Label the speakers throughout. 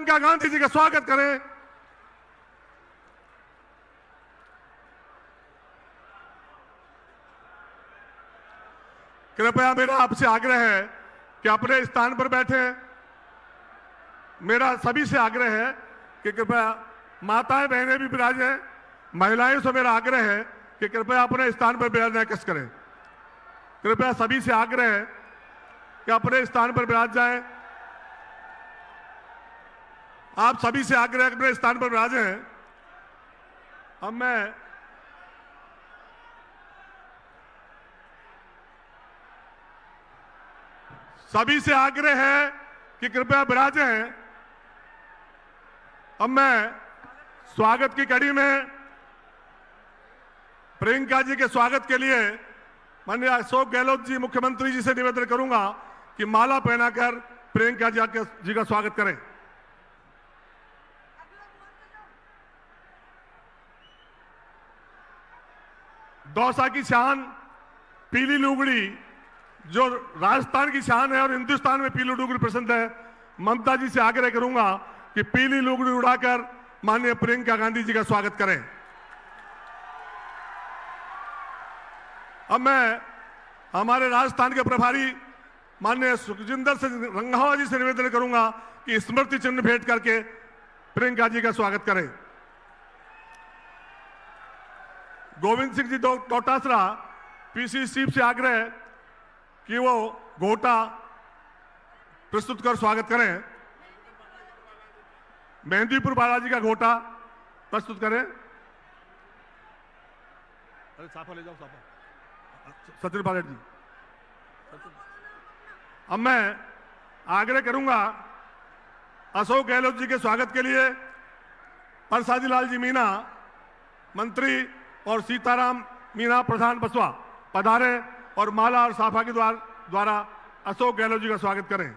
Speaker 1: प्रियंका गांधी जी का स्वागत करें। कृपया मेरा आपसे आग्रह है कि अपने स्थान पर बैठे। मेरा सभी से आग्रह है कि कृपया माताएं बहनें भी विराजें। महिलाओं से मेरा आग्रह है कि कृपया अपने स्थान पर विराजना कस करें। कृपया सभी से आग्रह है कि अपने स्थान पर विराज जाएं। आप सभी से आग्रह अपने स्थान पर विराजे हैं। अब मैं सभी से आग्रह है कि कृपया विराजे हैं। अब मैं स्वागत की कड़ी में प्रियंका जी के स्वागत के लिए माननीय अशोक गहलोत जी मुख्यमंत्री जी से निवेदन करूंगा कि माला पहनाकर प्रियंका जी का स्वागत करें। दौसा की शान पीली लुगड़ी, जो राजस्थान की शान है और हिंदुस्तान में पीली लुगड़ी प्रसिद्ध है, ममता जी से आग्रह करूंगा कि पीली लुगड़ी उड़ाकर माननीय प्रियंका गांधी जी का स्वागत करें। अब मैं हमारे राजस्थान के प्रभारी माननीय सुखजिंदर सिंह रंधावा जी से निवेदन करूंगा कि स्मृति चिन्ह भेंट करके प्रियंका जी का स्वागत करें। गोविंद सिंह जी डोटासरा पीसी चीफ से आग्रह है कि वो घोटा प्रस्तुत कर स्वागत करें। मेहंदीपुर बालाजी का घोटा प्रस्तुत करें। अरे साफा ले जाओ, साफा सचिन पायलट जी। अब मैं आग्रह करूंगा अशोक गहलोत जी के स्वागत के लिए परसादी लाल जी मीणा मंत्री और सीताराम मीणा प्रधान बसवा पधारे और माला और साफा के द्वारा अशोक गहलोत जी का स्वागत करें।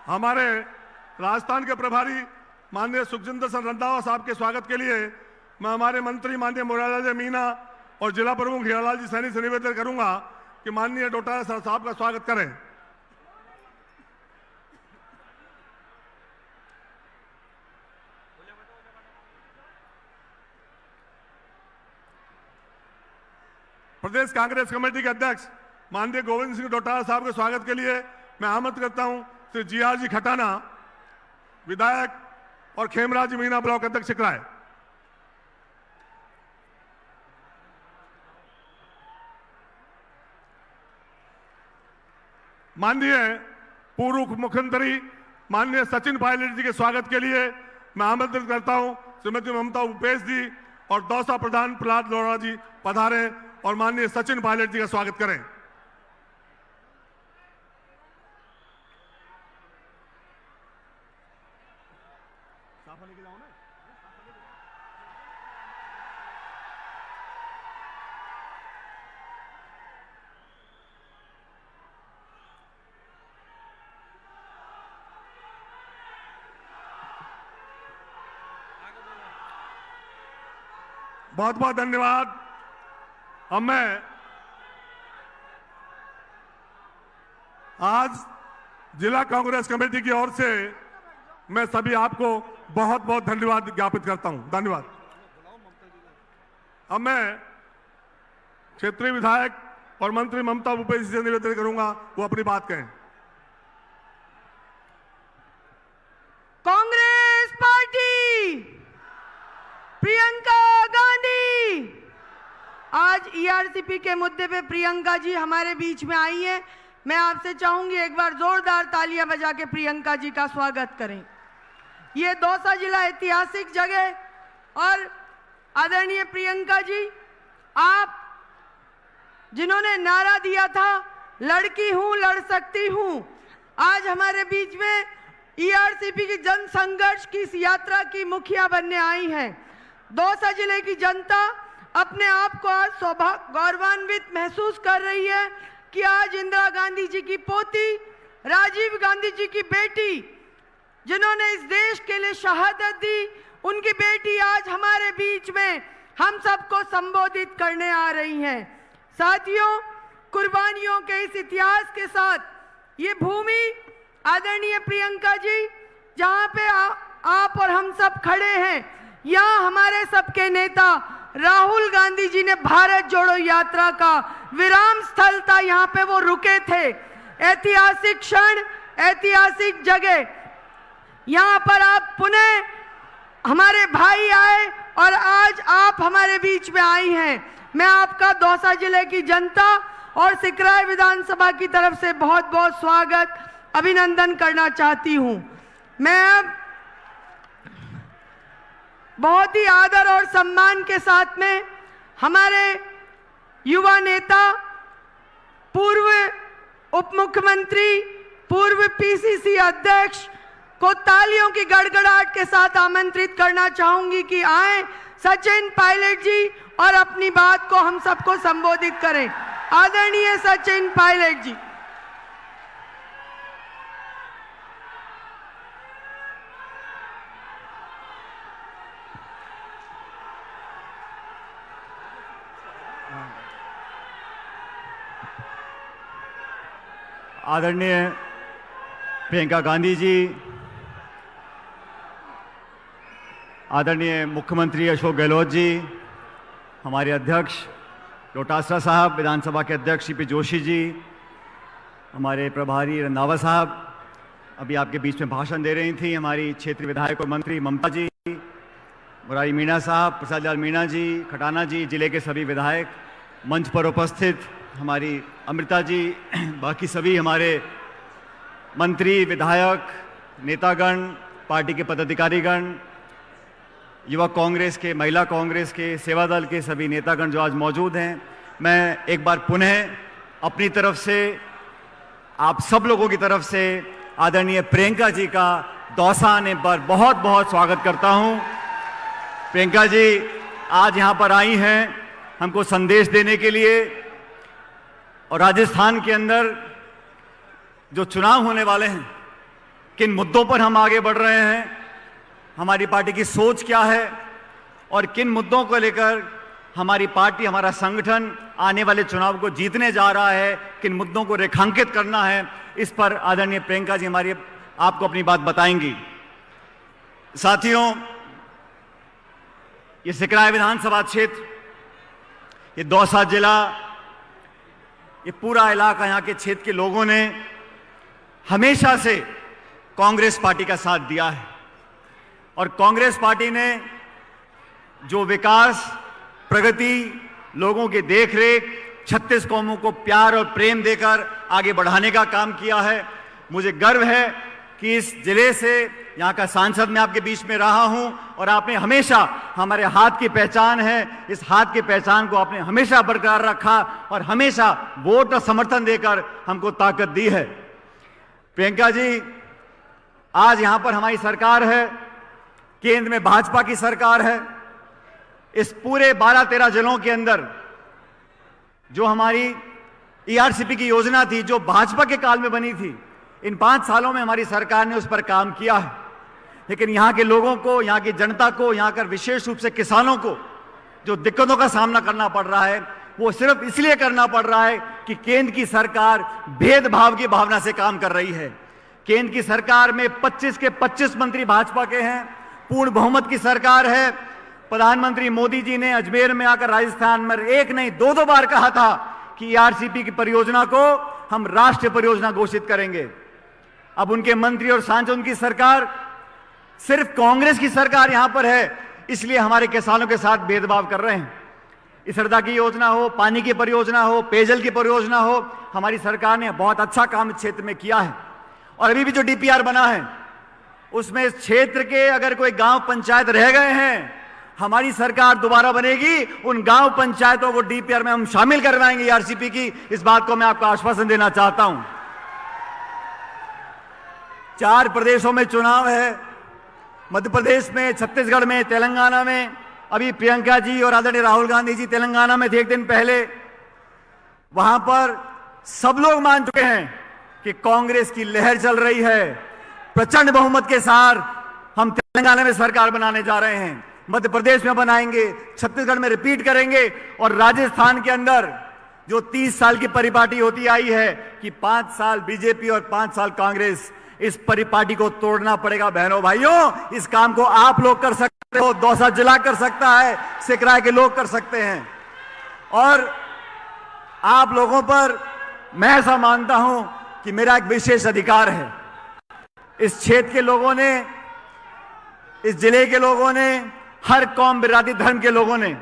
Speaker 1: हमारे राजस्थान के प्रभारी माननीय सुखजिंदर सिंह रंधावा साहब के स्वागत के लिए मैं हमारे मंत्री माननीय मुरारलाल मीणा और जिला प्रमुख हीरालाल जी सैनी से निवेदन करूंगा कि माननीय डोटासरा साहब का स्वागत करें। प्रदेश कांग्रेस कमेटी के अध्यक्ष माननीय गोविंद सिंह डोटासरा साहब के स्वागत के लिए मैं आमंत्रित करता हूं श्री जीआर जी खटाना, विधायक और खेमराज मीणा ब्लॉक अध्यक्ष सिकराय। माननीय पूर्व मुख्यमंत्री माननीय सचिन पायलट जी के स्वागत के लिए मैं आमंत्रित करता हूं श्रीमती ममता भूपेश जी और दौसा प्रधान प्रहलाद लोढ़ा जी पधारे और माननीय सचिन पायलट जी का स्वागत करें। बहुत बहुत धन्यवाद। अब मैं आज जिला कांग्रेस कमेटी की ओर से मैं सभी आपको बहुत बहुत धन्यवाद ज्ञापित करता हूं। धन्यवाद। अब मैं क्षेत्रीय विधायक और मंत्री ममता भूपेश जी से निवेदन करूंगा वो अपनी बात कहें।
Speaker 2: कांग्रेस पार्टी, प्रियंका गांधी। आज ईआरसीपी के मुद्दे पे प्रियंका जी हमारे बीच में आई हैं। मैं आपसे चाहूंगी एक बार जोरदार तालियां बजा के प्रियंका जी का स्वागत करें। ये दौसा जिला ऐतिहासिक जगह और आदरणीय प्रियंका जी, आप जिन्होंने नारा दिया था लड़की हूं लड़ सकती हूं, आज हमारे बीच में ईआरसीपी की जन संघर्ष की इस यात्रा की मुखिया बनने आई हैं। दौसा जिले की जनता अपने आप को आज गौरवान्वित महसूस कर रही है कि आज इंदिरा गांधी जी की पोती, राजीव गांधी जी की बेटी, जिन्होंने इस देश के लिए शहादत दी, उनकी बेटी आज हमारे बीच में हम सबको संबोधित करने आ रही हैं। साथियों, कुर्बानियों के इस इतिहास के साथ ये भूमि आदरणीय प्रियंका जी जहां पे आप और हम सब खड़े हैं, यहाँ हमारे सबके नेता राहुल गांधी जी ने भारत जोड़ो यात्रा का विराम स्थल था, यहाँ पे वो रुके थे। ऐतिहासिक क्षण, ऐतिहासिक जगह, यहाँ पर आप पुनः हमारे भाई आए और आज आप हमारे बीच में आई हैं। मैं आपका दौसा जिले की जनता और सिकराय विधानसभा की तरफ से बहुत बहुत स्वागत, अभिनंदन करना चाहती हूं। मैं अब बहुत ही आदर और सम्मान के साथ में हमारे युवा नेता, पूर्व उप मुख्यमंत्री, पूर्व पीसीसी अध्यक्ष को तालियों की गड़गड़ाहट के साथ आमंत्रित करना चाहूंगी कि आए सचिन पायलट जी और अपनी बात को हम सबको संबोधित करें। आदरणीय सचिन पायलट जी।
Speaker 3: आदरणीय प्रियंका गांधी जी, आदरणीय मुख्यमंत्री अशोक गहलोत जी, हमारे अध्यक्ष डोटासरा साहब, विधानसभा के अध्यक्ष सीपी जोशी जी, हमारे प्रभारी रंधावा साहब अभी आपके बीच में भाषण दे रही थी, हमारी क्षेत्रीय विधायक और मंत्री ममता जी, मुरारी मीणा साहब, प्रसाद लाल मीणा जी, खटाना जी, जिले के सभी विधायक, मंच पर उपस्थित हमारी अमृता जी, बाकी सभी हमारे मंत्री, विधायक, नेतागण, पार्टी के पदाधिकारीगण, युवा कांग्रेस के, महिला कांग्रेस के, सेवा दल के सभी नेतागण जो आज मौजूद हैं, मैं एक बार पुनः अपनी तरफ से, आप सब लोगों की तरफ से आदरणीय प्रियंका जी का दौसा आने पर बहुत बहुत स्वागत करता हूं। प्रियंका जी आज यहां पर आई हैं हमको संदेश देने के लिए, और राजस्थान के अंदर जो चुनाव होने वाले हैं, किन मुद्दों पर हम आगे बढ़ रहे हैं, हमारी पार्टी की सोच क्या है और किन मुद्दों को लेकर हमारी पार्टी, हमारा संगठन आने वाले चुनाव को जीतने जा रहा है, किन मुद्दों को रेखांकित करना है, इस पर आदरणीय प्रियंका जी हमारी आपको अपनी बात बताएंगी। साथियों, ये सिकराय विधानसभा क्षेत्र, ये दौसा जिला, ये पूरा इलाका, यहाँ के क्षेत्र के लोगों ने हमेशा से कांग्रेस पार्टी का साथ दिया है, और कांग्रेस पार्टी ने जो विकास, प्रगति, लोगों की देखरेख, 36 कौमों को प्यार और प्रेम देकर आगे बढ़ाने का काम किया है। मुझे गर्व है कि इस जिले से यहाँ का सांसद मैं आपके बीच में रहा हूँ, और आपने हमेशा, हमारे हाथ की पहचान है, इस हाथ की पहचान को आपने हमेशा बरकरार रखा और हमेशा वोट और समर्थन देकर हमको ताकत दी है। प्रियंका जी, आज यहाँ पर हमारी सरकार है, केंद्र में भाजपा की सरकार है। इस पूरे 12-13 जिलों के अंदर जो हमारी ईआरसीपी की योजना थी, जो भाजपा के काल में बनी थी, इन 5 सालों में हमारी सरकार ने उस पर काम किया है। लेकिन यहाँ के लोगों को, यहाँ की जनता को, यहाँ कर विशेष रूप से किसानों को जो दिक्कतों का सामना करना पड़ रहा है, वो सिर्फ इसलिए करना पड़ रहा है कि केंद्र की सरकार भेदभाव की भावना से काम कर रही है। केंद्र की सरकार में 25 के 25 मंत्री भाजपा के हैं, पूर्ण बहुमत की सरकार है। प्रधानमंत्री मोदी जी ने अजमेर में आकर राजस्थान में एक नहीं 2-2 बार कहा था कि ईआरसीपी की परियोजना को हम राष्ट्रीय परियोजना घोषित करेंगे। अब उनके मंत्री और सांसद, उनकी सरकार, सिर्फ कांग्रेस की सरकार यहां पर है, इसलिए हमारे किसानों के साथ भेदभाव कर रहे हैं। इस हृदय की योजना हो, पानी की परियोजना हो, पेयजल की परियोजना हो, हमारी सरकार ने बहुत अच्छा काम इस क्षेत्र में किया है। और अभी भी जो डीपीआर बना है, उसमें इस क्षेत्र के अगर कोई गांव पंचायत रह गए हैं, हमारी सरकार दोबारा बनेगी, उन गांव पंचायतों को डीपीआर में हम शामिल करवाएंगे ईआरसीपी की। इस बात को मैं आपको आश्वासन देना चाहता हूं। 4 प्रदेशों में चुनाव है, मध्य प्रदेश में, छत्तीसगढ़ में, तेलंगाना में। अभी प्रियंका जी और आदरणीय राहुल गांधी जी तेलंगाना में थे एक दिन पहले। वहां पर सब लोग मान चुके हैं कि कांग्रेस की लहर चल रही है। प्रचंड बहुमत के साथ हम तेलंगाना में सरकार बनाने जा रहे हैं, मध्य प्रदेश में बनाएंगे, छत्तीसगढ़ में रिपीट करेंगे, और राजस्थान के अंदर जो 30 साल की परिपाटी होती आई है कि 5 साल बीजेपी और 5 साल कांग्रेस, इस परिपाटी को तोड़ना पड़ेगा बहनों भाइयों। इस काम को आप लोग कर सकते हो, दौसा जिला कर सकता है, सिकराय के लोग कर सकते हैं। और आप लोगों पर मैं ऐसा मानता हूं कि मेरा एक विशेष अधिकार है। इस क्षेत्र के लोगों ने, इस जिले के लोगों ने, हर कौम बिरादरी धर्म के लोगों ने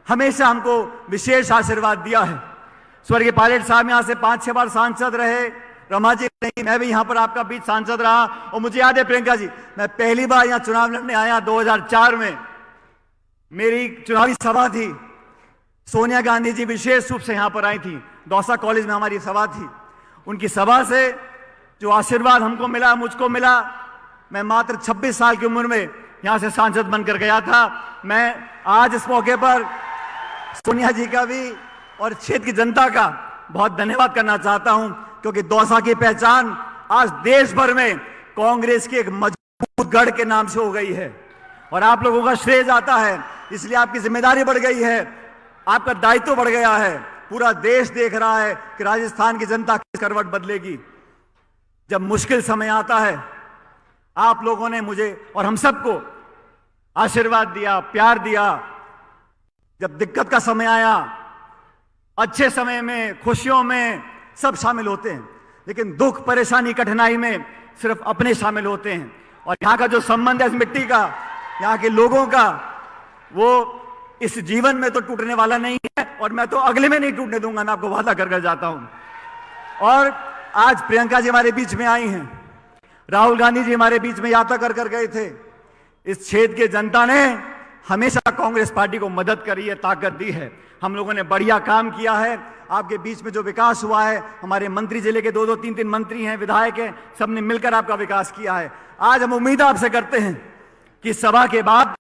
Speaker 3: हमेशा हमको विशेष आशीर्वाद दिया है। स्वर्गीय पायलट साहब यहां से 5-6 बार सांसद रहे, रमा जी नहीं, मैं भी यहां पर आपका बीच सांसद रहा। और मुझे याद है प्रियंका जी, मैं पहली बार यहां चुनाव लड़ने आया 2004 में, मेरी चुनावी सभा थी, सोनिया गांधी जी विशेष रूप से यहां पर आई थी, दौसा कॉलेज में हमारी सभा थी। उनकी सभा से जो आशीर्वाद हमको मिला, मुझको मिला, मैं मात्र 26 साल की उम्र में यहां से सांसद बनकर गया था। मैं आज इस मौके पर सोनिया जी का भी और क्षेत्र की जनता का बहुत धन्यवाद करना चाहता हूं, क्योंकि दौसा की पहचान आज देश भर में कांग्रेस के एक मजबूत गढ़ के नाम से हो गई है। और आप लोगों का श्रेय जाता है, इसलिए आपकी जिम्मेदारी बढ़ गई है, आपका दायित्व बढ़ गया है। पूरा देश देख रहा है कि राजस्थान की जनता किस करवट बदलेगी। जब मुश्किल समय आता है, आप लोगों ने मुझे और हम सबको आशीर्वाद दिया, प्यार दिया। जब दिक्कत का समय आया, अच्छे समय में, खुशियों में सब शामिल होते हैं, लेकिन दुख, परेशानी, कठिनाई में सिर्फ अपने शामिल होते हैं। और यहाँ का जो संबंध है इस मिट्टी का, यहाँ के लोगों का, वो इस जीवन में तो टूटने वाला नहीं है, और मैं तो अगले में नहीं टूटने दूंगा, मैं आपको वादा कर जाता हूं। और आज प्रियंका जी हमारे बीच में आई हैं, राहुल गांधी जी हमारे बीच में यात्रा कर गए थे। इस क्षेत्र की जनता ने हमेशा कांग्रेस पार्टी को मदद करी है, ताकत दी है। हम लोगों ने बढ़िया काम किया है। आपके बीच में जो विकास हुआ है, हमारे मंत्री, जिले के 2-2, 3-3 मंत्री हैं, विधायक हैं, सबने मिलकर आपका विकास किया है। आज हम उम्मीद आपसे करते हैं कि सभा के बाद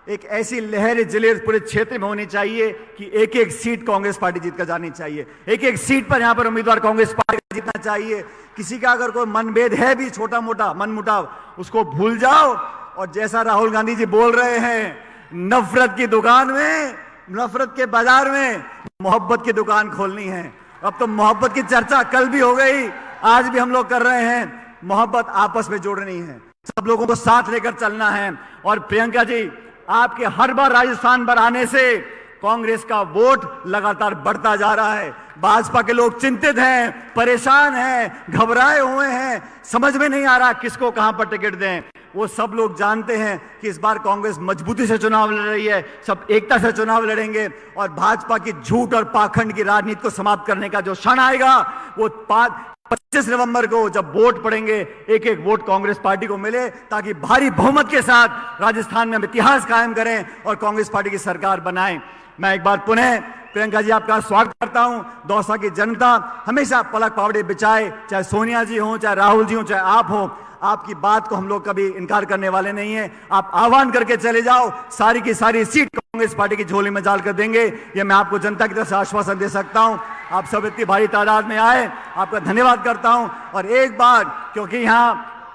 Speaker 3: एक ऐसी लहर जिले पूरे क्षेत्र में होनी चाहिए कि एक एक सीट कांग्रेस पार्टी जीत कर जानी चाहिए। एक एक सीट पर यहां पर उम्मीदवार कांग्रेस पार्टी का जीतना चाहिए। किसी का अगर कोई मनभेद है भी, छोटा मोटा मनमुटाव, उसको भूल जाओ। और जैसा राहुल गांधी जी बोल रहे हैं, नफरत की दुकान में, नफरत के बाजार में मोहब्बत की दुकान खोलनी है। अब तो मोहब्बत की चर्चा कल भी हो गई, आज भी हम लोग कर रहे हैं। मोहब्बत आपस में जोड़नी है, सब लोगों को साथ लेकर चलना है। और प्रियंका जी, आपके हर बार राजस्थान पर आने से कांग्रेस का वोट लगातार बढ़ता जा रहा है। भाजपा के लोग चिंतित हैं, परेशान हैं, घबराए हुए हैं, समझ में नहीं आ रहा किसको कहां पर टिकट दें। वो सब लोग जानते हैं कि इस बार कांग्रेस मजबूती से चुनाव लड़ रही है, सब एकता से चुनाव लड़ेंगे। और भाजपा की झूठ और पाखंड की राजनीति को समाप्त करने का जो क्षण आएगा, वो 25 नवंबर को जब वोट पड़ेंगे, एक एक वोट कांग्रेस पार्टी को मिले, ताकि भारी बहुमत के साथ राजस्थान में हम इतिहास कायम करें और कांग्रेस पार्टी की सरकार बनाएं। मैं एक बार पुनः प्रियंका जी आपका स्वागत करता हूं। दौसा की जनता हमेशा पलक पावड़े बिछाए, चाहे सोनिया जी हो, चाहे राहुल जी हो, चाहे आप हो, आपकी बात को हम लोग कभी इनकार करने वाले नहीं है। आप आह्वान करके चले जाओ, सारी की सारी सीट कांग्रेस पार्टी की झोली में डाल कर देंगे, ये मैं आपको जनता की तरफ से आश्वासन दे सकता हूं। आप सब इतनी भारी तादाद में आए, आपका धन्यवाद करता हूं। और एक बार, क्योंकि यहां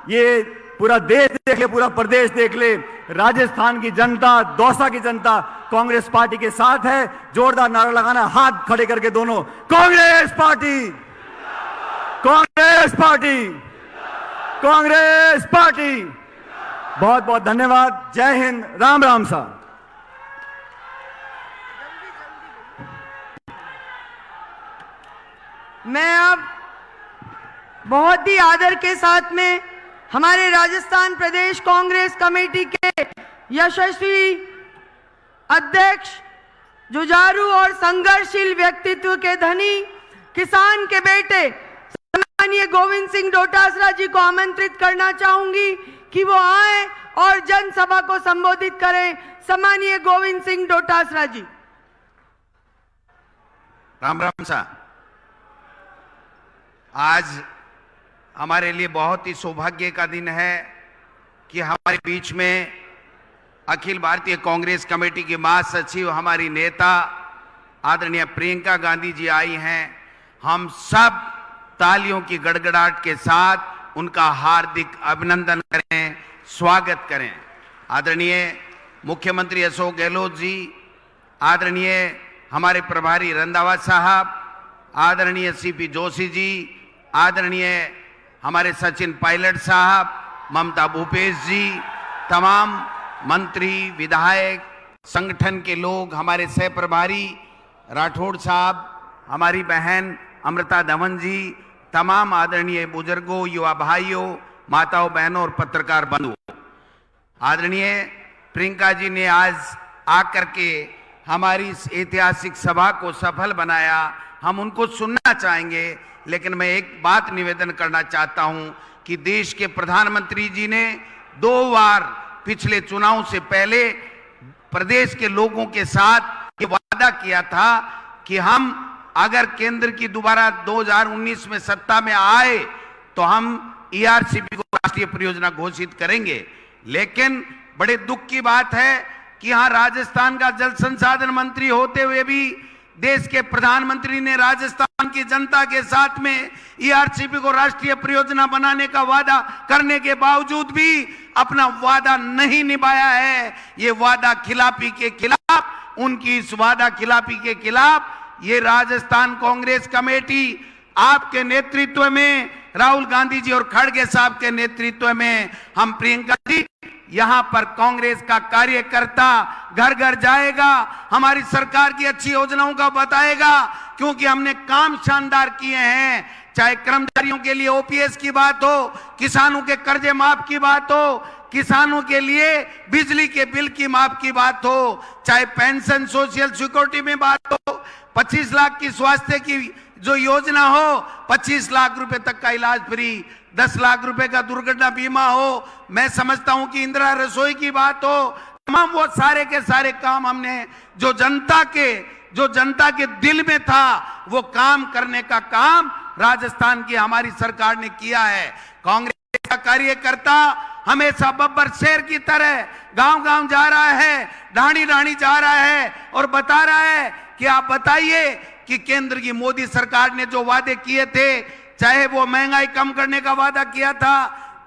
Speaker 3: ये पूरा देश देख ले, पूरा प्रदेश देख ले, राजस्थान की जनता, दौसा की जनता कांग्रेस पार्टी के साथ है। जोरदार नारा लगाना, हाथ खड़े करके दोनों, Congress party, Congress party, Congress party. बहुत बहुत धन्यवाद। जय हिंद, राम राम साहब।
Speaker 2: मैं अब बहुत ही आदर के साथ में हमारे राजस्थान प्रदेश कांग्रेस कमेटी के यशस्वी अध्यक्ष, जुझारू और संघर्षशील व्यक्तित्व के धनी, किसान के बेटे सम्मानीय गोविंद सिंह डोटासरा जी को आमंत्रित करना चाहूंगी कि वो आए और जनसभा को संबोधित करें। सम्मानीय गोविंद सिंह डोटासरा जी।
Speaker 4: राम राम साहब। आज हमारे लिए बहुत ही सौभाग्य का दिन है कि हमारे बीच में अखिल भारतीय कांग्रेस कमेटी की महासचिव, हमारी नेता आदरणीय प्रियंका गांधी जी आई हैं। हम सब तालियों की गड़गड़ाहट के साथ उनका हार्दिक अभिनंदन करें, स्वागत करें। आदरणीय मुख्यमंत्री अशोक गहलोत जी, आदरणीय हमारे प्रभारी रंधावा साहब, आदरणीय सीपी जोशी जी, आदरणीय हमारे सचिन पायलट साहब, ममता भूपेश जी, तमाम मंत्री, विधायक, संगठन के लोग, हमारे सह प्रभारी राठौड़ साहब, हमारी बहन अमृता धवन जी, तमाम आदरणीय बुजुर्गों, युवा भाइयों, माताओं, बहनों और पत्रकार बंधुओं, आदरणीय प्रियंका जी ने आज आकर के हमारी इस ऐतिहासिक सभा को सफल बनाया। हम उनको सुनना चाहेंगे, लेकिन मैं एक बात निवेदन करना चाहता हूं कि देश के प्रधानमंत्री जी ने 2 बार पिछले चुनाव से पहले प्रदेश के लोगों के साथ ये वादा किया था कि हम अगर केंद्र की दोबारा 2019 में सत्ता में आए तो हम ईआरसीपी को राष्ट्रीय परियोजना घोषित करेंगे। लेकिन बड़े दुख की बात है कि यहां राजस्थान का जल संसाधन मंत्री होते हुए भी देश के प्रधानमंत्री ने राजस्थान की जनता के साथ में ईआरसीपी को राष्ट्रीय परियोजना बनाने का वादा करने के बावजूद भी अपना वादा नहीं निभाया है। ये वादा खिलाफी के खिलाफ, उनकी इस वादा खिलाफी के खिलाफ ये राजस्थान कांग्रेस कमेटी आपके नेतृत्व में, राहुल गांधी जी और खड़गे साहब के नेतृत्व में, हम प्रियंका जी यहां पर कांग्रेस का कार्यकर्ता घर घर जाएगा, हमारी सरकार की अच्छी योजनाओं का बताएगा, क्योंकि हमने काम शानदार किए हैं। चाहे कर्मचारियों के लिए ओपीएस की बात हो, किसानों के कर्जे माफ की बात हो, किसानों के लिए बिजली के बिल की माफ की बात हो, चाहे पेंशन सोशल सिक्योरिटी में बात हो, 25 लाख की स्वास्थ्य की जो योजना हो, 25 लाख रुपए तक का इलाज फ्री, 10 लाख रुपए का दुर्घटना बीमा हो, मैं समझता हूं कि इंदिरा रसोई की बात हो, तमाम वो सारे के सारे काम हमने जो जनता के दिल में था वो काम करने का काम राजस्थान की हमारी सरकार ने किया है। कांग्रेस का कार्यकर्ता हमेशा बब्बर शेर की तरह गांव-गांव जा रहा है, ढाणी-ढाणी जा रहा है और बता रहा है कि आप बताइए कि केंद्र की मोदी सरकार ने जो वादे किए थे, चाहे वो महंगाई कम करने का वादा किया था,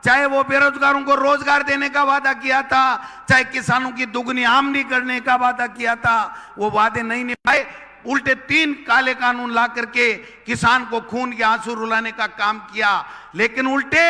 Speaker 4: चाहे वो बेरोजगारों को रोजगार देने का वादा किया था, चाहे किसानों की दुगनी आमदनी करने का वादा किया था, वो वादे नहीं निभाए। उल्टे 3 काले कानून ला करके किसान को खून के आंसू रुलाने का काम किया। लेकिन उल्टे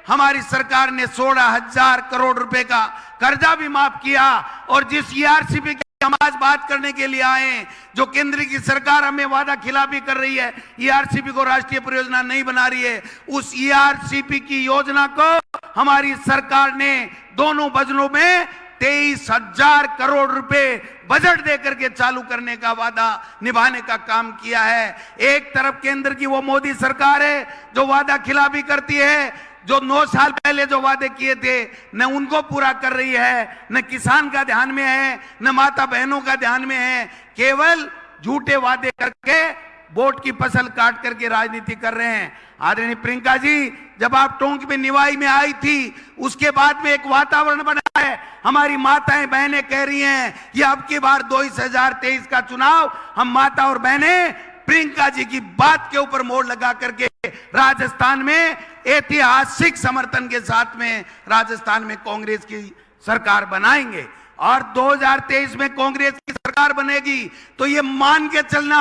Speaker 4: हमारी सरकार ने 16,000 करोड़ रुपए का कर्जा भी माफ किया। और जिस ईआरसीपी हम आज बात करने के लिए आए, जो केंद्र की सरकार हमें वादा खिलाफी कर रही है, ईआरसीपी को राष्ट्रीय परियोजना नहीं बना रही है, उस ईआरसीपी की योजना को हमारी सरकार ने दोनों बजटों में 23,000 करोड़ रुपए बजट देकर के चालू करने का वादा निभाने का काम किया है। एक तरफ केंद्र की वो मोदी सरकार है जो वादा खिलाफी करती है, जो 9 साल पहले जो वादे किए थे न उनको पूरा कर रही है, न किसान का ध्यान में है, न माता बहनों का ध्यान में है, केवल झूठे वादे करके वोट की फसल काट करके राजनीति कर रहे हैं। आदरणीय प्रियंका जी, जब आप टोंक में निवाई में आई थी, उसके बाद में एक वातावरण बना है, हमारी माताएं बहनें कह रही हैं कि अब की बार 2023 का चुनाव हम माता और बहनें प्रियंका जी की बात के ऊपर मोड़ लगा करके राजस्थान में ऐतिहासिक समर्थन के साथ में राजस्थान में कांग्रेस की सरकार बनाएंगे। और 2023 में कांग्रेस की सरकार बनेगी तो ये मान के चलना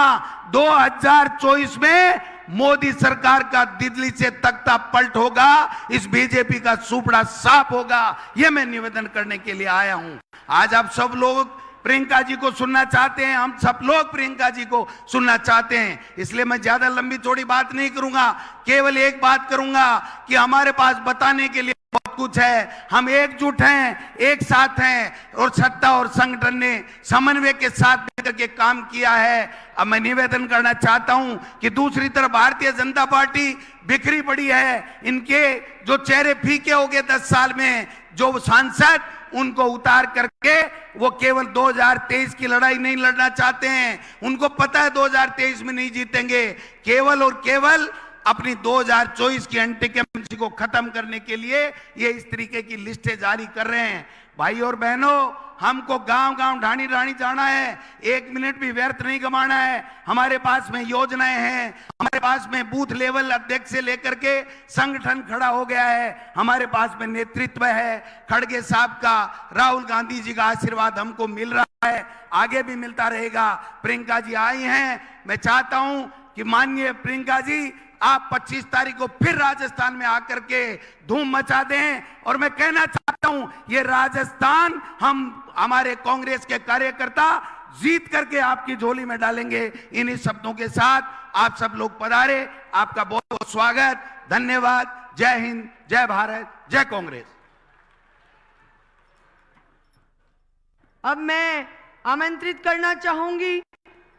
Speaker 4: 2024 में मोदी सरकार का दिल्ली से तख्ता पलट होगा, इस बीजेपी का सुपड़ा साफ होगा। ये मैं निवेदन करने के लिए आया हूं। आज आप सब लोग प्रियंका जी को सुनना चाहते हैं, हम सब लोग प्रियंका जी को सुनना चाहते हैं, इसलिए मैं ज्यादा लंबी चौड़ी बात नहीं करूंगा, केवल एक बात करूंगा कि हमारे पास बताने के लिए बहुत कुछ है। हम एकजुट हैं, एक साथ हैं और सत्ता और संगठन ने समन्वय के साथ मिलकर के काम किया है। अब मैं निवेदन करना चाहता हूं कि दूसरी तरफ भारतीय जनता पार्टी बिखरी पड़ी है, इनके जो चेहरे फीके हो गए 10 साल में, जो सांसद उनको उतार करके वो केवल 2023 की लड़ाई नहीं लड़ना चाहते हैं, उनको पता है 2023 में नहीं जीतेंगे, केवल और केवल अपनी 2024 की एंटी कैपेसिटी को खत्म करने के लिए ये इस तरीके की लिस्टें जारी कर रहे हैं। भाई और बहनों, हमको गांव-गांव ढाणी-ढाणी जाना है, 1 मिनट भी व्यर्थ नहीं गंवाना है। हमारे पास में योजनाएं हैं, हमारे पास में बूथ लेवल अध्यक्ष से लेकर के संगठन खड़ा हो गया है, हमारे पास में नेतृत्व है, खड़गे साहब का, राहुल गांधी जी का आशीर्वाद हमको मिल रहा है, आगे भी मिलता रहेगा। प्रियंका जी आई हैं, मैं चाहता हूं कि माननीय प्रियंका जी आप 25 तारीख को फिर राजस्थान में आकर के धूम मचा दें। और मैं कहना चाहता हूं ये राजस्थान हमारे कांग्रेस के कार्यकर्ता जीत करके आपकी झोली में डालेंगे। इन्हीं शब्दों के साथ आप सब लोग पधारे, आपका बहुत बहुत स्वागत, धन्यवाद। जय हिंद, जय भारत, जय कांग्रेस।
Speaker 2: अब मैं आमंत्रित करना चाहूंगी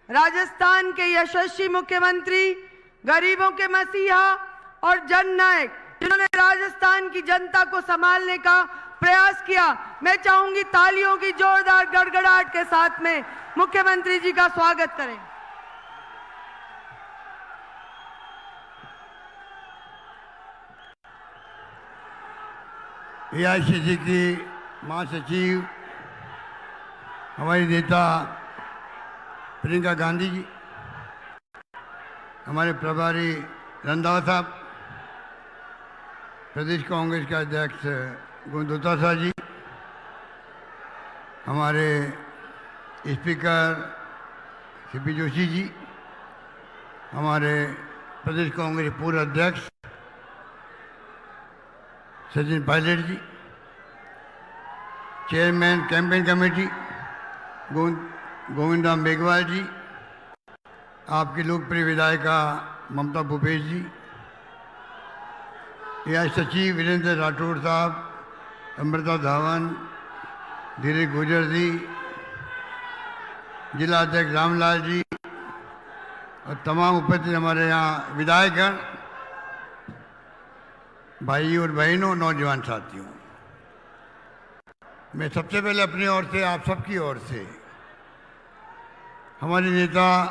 Speaker 2: राजस्थान के यशस्वी मुख्यमंत्री, गरीबों के मसीहा और जननायक, जिन्होंने राजस्थान की जनता को संभालने का प्रयास किया। मैं चाहूंगी तालियों की जोरदार गड़गड़ाहट के साथ में मुख्यमंत्री जी का स्वागत करें।
Speaker 5: एआईसीसी की महासचिव हमारी नेता प्रियंका गांधी जी, हमारे प्रभारी रंधावा साहब, प्रदेश कांग्रेस के अध्यक्ष गोविंद साहब जी, हमारे स्पीकर सीपी जोशी जी, हमारे प्रदेश कांग्रेस पूर्व अध्यक्ष Sachin Pilot ji, chairman campaign committee Govind Ram Meghwal ji, आपकी लोकप्रिय विधायिका ममता भूपेश जी, एआई सचिव वीरेंद्र राठौड़ साहब, अमृता धावन, धीरज गुर्जर जी, जिला अध्यक्ष रामलाल जी और तमाम उपस्थित हमारे यहाँ विधायकगण, भाइयों और बहनों, नौजवान साथियों, मैं सबसे पहले अपनी ओर से, आप सबकी ओर से हमारी नेता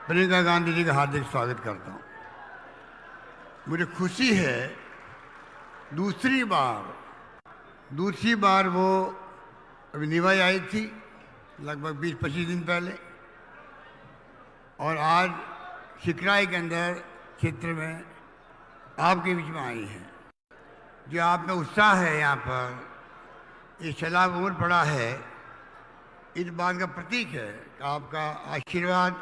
Speaker 5: प्रियंका गांधी जी का हार्दिक स्वागत करता हूँ। मुझे खुशी है दूसरी बार वो अभी निभाई आई थी लगभग 20-25 दिन पहले, और आज शिकराई के अंदर क्षेत्र में आपके बीच में आई हैं। जो आप में उत्साह है, यहाँ पर ये सैलाब उम्र पड़ा है, इस बात का प्रतीक है कि आपका आशीर्वाद,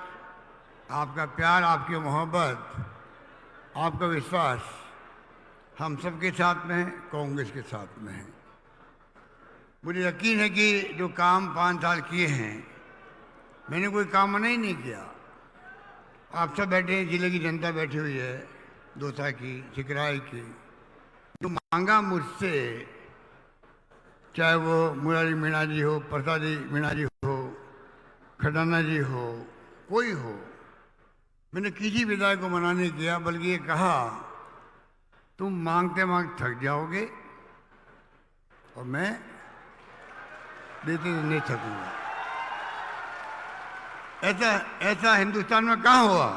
Speaker 5: आपका प्यार, आपकी मोहब्बत, आपका विश्वास हम सबके साथ में है, कांग्रेस के साथ में है। मुझे यकीन है कि जो काम 5 साल किए हैं, मैंने कोई काम नहीं किया। आप सब बैठे हैं, जिले की जनता बैठी हुई है, दौसा की, सिकराई की, जो मांगा मुझसे, चाहे वो मुरारी मीणा जी हो, प्रसादी मीणा जी हो, खडाना जी हो, कोई हो, मैंने किसी विधायक को मना नहीं किया, बल्कि ये कहा तुम मांगते मांगते थक जाओगे और मैं देते नहीं थकूंगा। ऐसा हिंदुस्तान में कहाँ हुआ?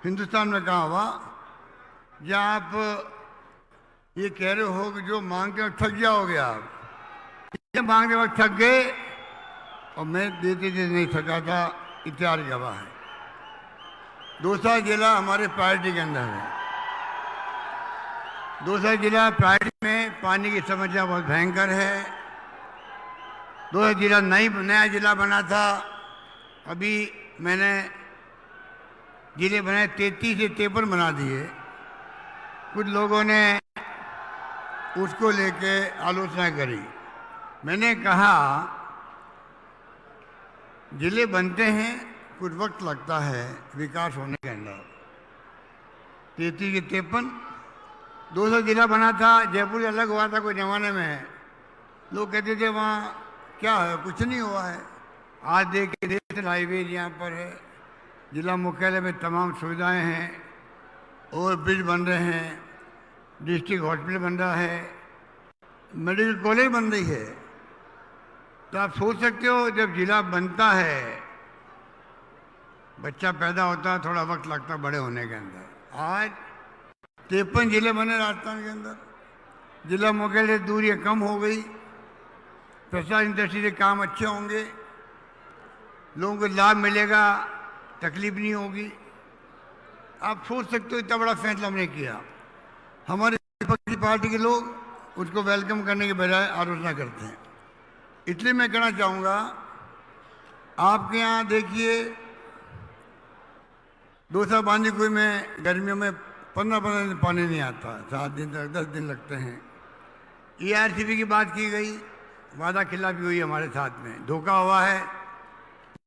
Speaker 5: हिंदुस्तान में कहाँ हुआ जहाँ आप ये कह रहे हो कि जो मांगते वक्त थक जाओगे आप, ये मांगते वक्त थक गए और मैं देते नहीं थका था, इतिहास गवाह है। दौसा जिला हमारे पार्टी के अंदर है। दौसा जिला पार्टी में पानी की समस्या बहुत भयंकर है। दौसा जिला नया जिला बना था, अभी मैंने जिले बनाए 33 से 53 बना दिए। कुछ लोगों ने उसको लेके आलोचना करी। मैंने कहा जिले बनते हैं, कुछ वक्त लगता है विकास होने के अंदर। 33 से 53 200 जिला बना था। जयपुर अलग हुआ था कोई ज़माने में, लोग कहते थे वहाँ क्या है, कुछ नहीं हुआ है। आज देखिए नेशनल हाईवे यहाँ पर है, जिला मुख्यालय में तमाम सुविधाएं हैं, ओवर ब्रिज बन रहे हैं, डिस्ट्रिक्ट हॉस्पिटल बन रहा है, मेडिकल कॉलेज बन रही है। तो आप सोच सकते हो जब जिला बनता है, बच्चा पैदा होता है, थोड़ा वक्त लगता है बड़े होने के अंदर। आज 53 जिले बने राजस्थान के अंदर, जिला मुख्यालय दूरियाँ कम हो गई, प्रशासन दृष्टि से काम अच्छे होंगे, लोगों को लाभ मिलेगा, तकलीफ नहीं होगी। आप सोच सकते हो इतना बड़ा फैसला हमने किया। हमारे विपक्षी पार्टी के लोग उसको वेलकम करने के बजाय आलोचना करते हैं। इसलिए मैं कहना चाहूँगा, आपके यहाँ देखिए दोसा बांदीकुई में गर्मियों में 15-15 दिन पानी नहीं आता, 7 दिन तक 10 दिन लगते हैं। ERCP की बात की गई, वादा खिलाफी हुई हमारे साथ में, धोखा हुआ है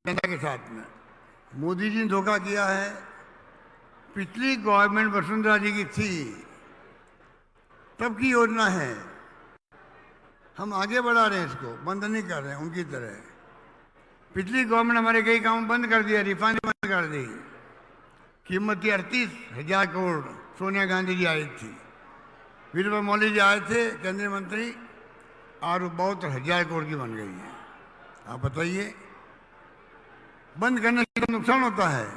Speaker 5: जनता के साथ में। मोदी जी ने धोखा किया है। पिछली गवर्नमेंट वसुंधरा जी की थी, तब की योजना है, हम आगे बढ़ा रहे हैं, इसको बंद नहीं कर रहे हैं उनकी तरह। पिछली गवर्नमेंट हमारे कई काम बंद कर दिया, रिफाइनरी बंद कर दी। कीमत थी 38,000 करोड़, सोनिया गांधी जी आई थी, वीरभद्र मोदी जी आए थे केंद्रीय मंत्री, और 72,000 करोड़ की बन गई है। आप बताइए, बंद करने से तो नुकसान होता है।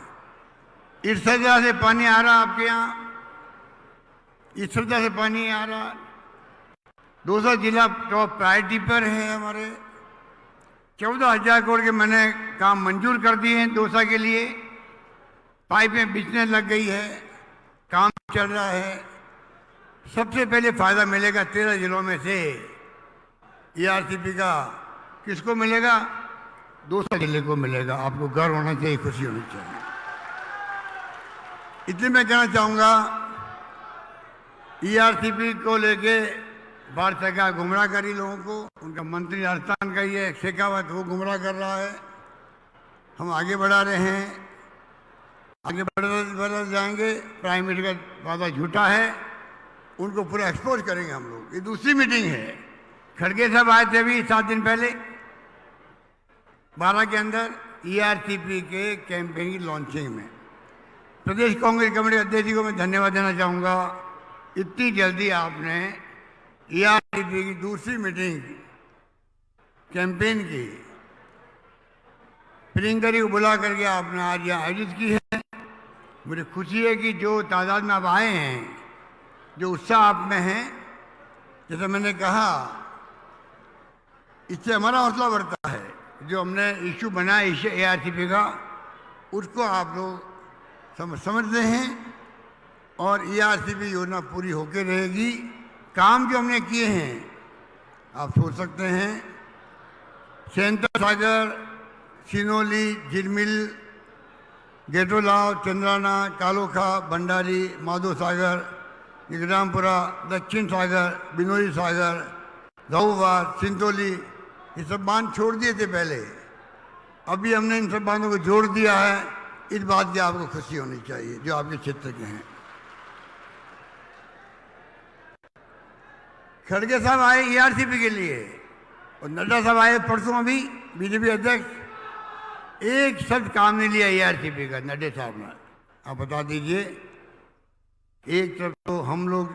Speaker 5: इस सजा से पानी आ रहा आपके यहाँ, इस सजा से पानी आ रहा। दोसा जिला टॉप प्रायोरिटी पर है हमारे। 14,000 करोड़ के मैंने काम मंजूर कर दिए हैं दोसा के लिए। पाइपें बिछने लग गई है, काम चल रहा है। सबसे पहले फायदा मिलेगा 13 जिलों में से ERCP का। किसको मिलेगा? दोसा जिले को मिलेगा। आपको गर्व होना चाहिए, खुशी होनी चाहिए। इसलिए मैं कहना चाहूँगा, ERCP को लेके भारत सरकार गुमराह करी लोगों को। उनका मंत्री राजस्थान का ही है शेखावत, वो गुमराह कर रहा है। हम आगे बढ़ा रहे हैं, आगे बढ़ जाएंगे। प्राइम मिनिस्टर का वादा झूठा है, उनको पूरा एक्सपोज करेंगे हम लोग। ये दूसरी मीटिंग है। खड़गे साहब आए थे अभी 7 दिन पहले 12 के अंदर ERCP के कैंपेन की लॉन्चिंग में। प्रदेश कांग्रेस कमेटी अध्यक्ष जी को मैं धन्यवाद देना चाहूँगा, इतनी जल्दी आपने ERCP की दूसरी मीटिंग कैंपेन की प्रियंका जी को बुला करके आपने आज यहाँ आयोजित की है। मुझे खुशी है कि जो तादाद में आप आए हैं, जो उत्साह आप में है, जैसे मैंने कहा, इससे हमारा हौसला बढ़ता है। जो हमने इशू बनाया ERCP का, उसको आप लोग समझते हैं, और ERCP योजना पूरी होकर रहेगी। काम जो हमने किए हैं आप सोच सकते हैं, सेंटर सागर, सिनोली, झिलमिल, गेटोलाव, चंद्राना, कालोखा, भंडारी, माधो सागर, निगरामपुरा, दक्षिण सागर, बिनोली सागर, गहुवार, सिंतोली, ये सब बांध छोड़ दिए थे पहले। अभी हमने इन सब बांधों को जोड़ दिया है। इस बात की आपको खुशी होनी चाहिए, जो आपके क्षेत्र के हैं। खड़गे साहब आए ERCP के लिए, और नड्डा साहब आए परसों अभी, BJP अध्यक्ष। एक शब्द काम नहीं लिया ERCP का नड्डा साहब ने। आप बता दीजिए, एक तरफ तो हम लोग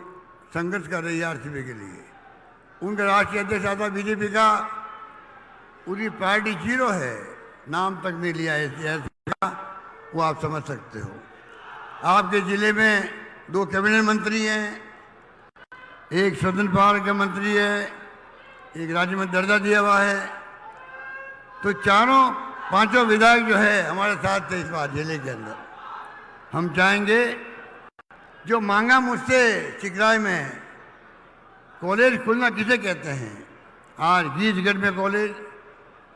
Speaker 5: संघर्ष कर रहे ERCP के लिए, उनका राष्ट्रीय अध्यक्ष आता BJP का, उनकी पार्टी 0 है, नाम तक नहीं लिया ERCP का। वो आप समझ सकते हो। आपके जिले में 2 कैबिनेट मंत्री हैं, एक सदन पावर का मंत्री है, एक राज्य में दर्जा दिया हुआ है। तो 4-5 विधायक जो है हमारे साथ थे इस बार जिले के अंदर। हम चाहेंगे, जो मांगा मुझसे चिकराई में कॉलेज खुलना किसे कहते हैं, आज गीजगढ़ में कॉलेज,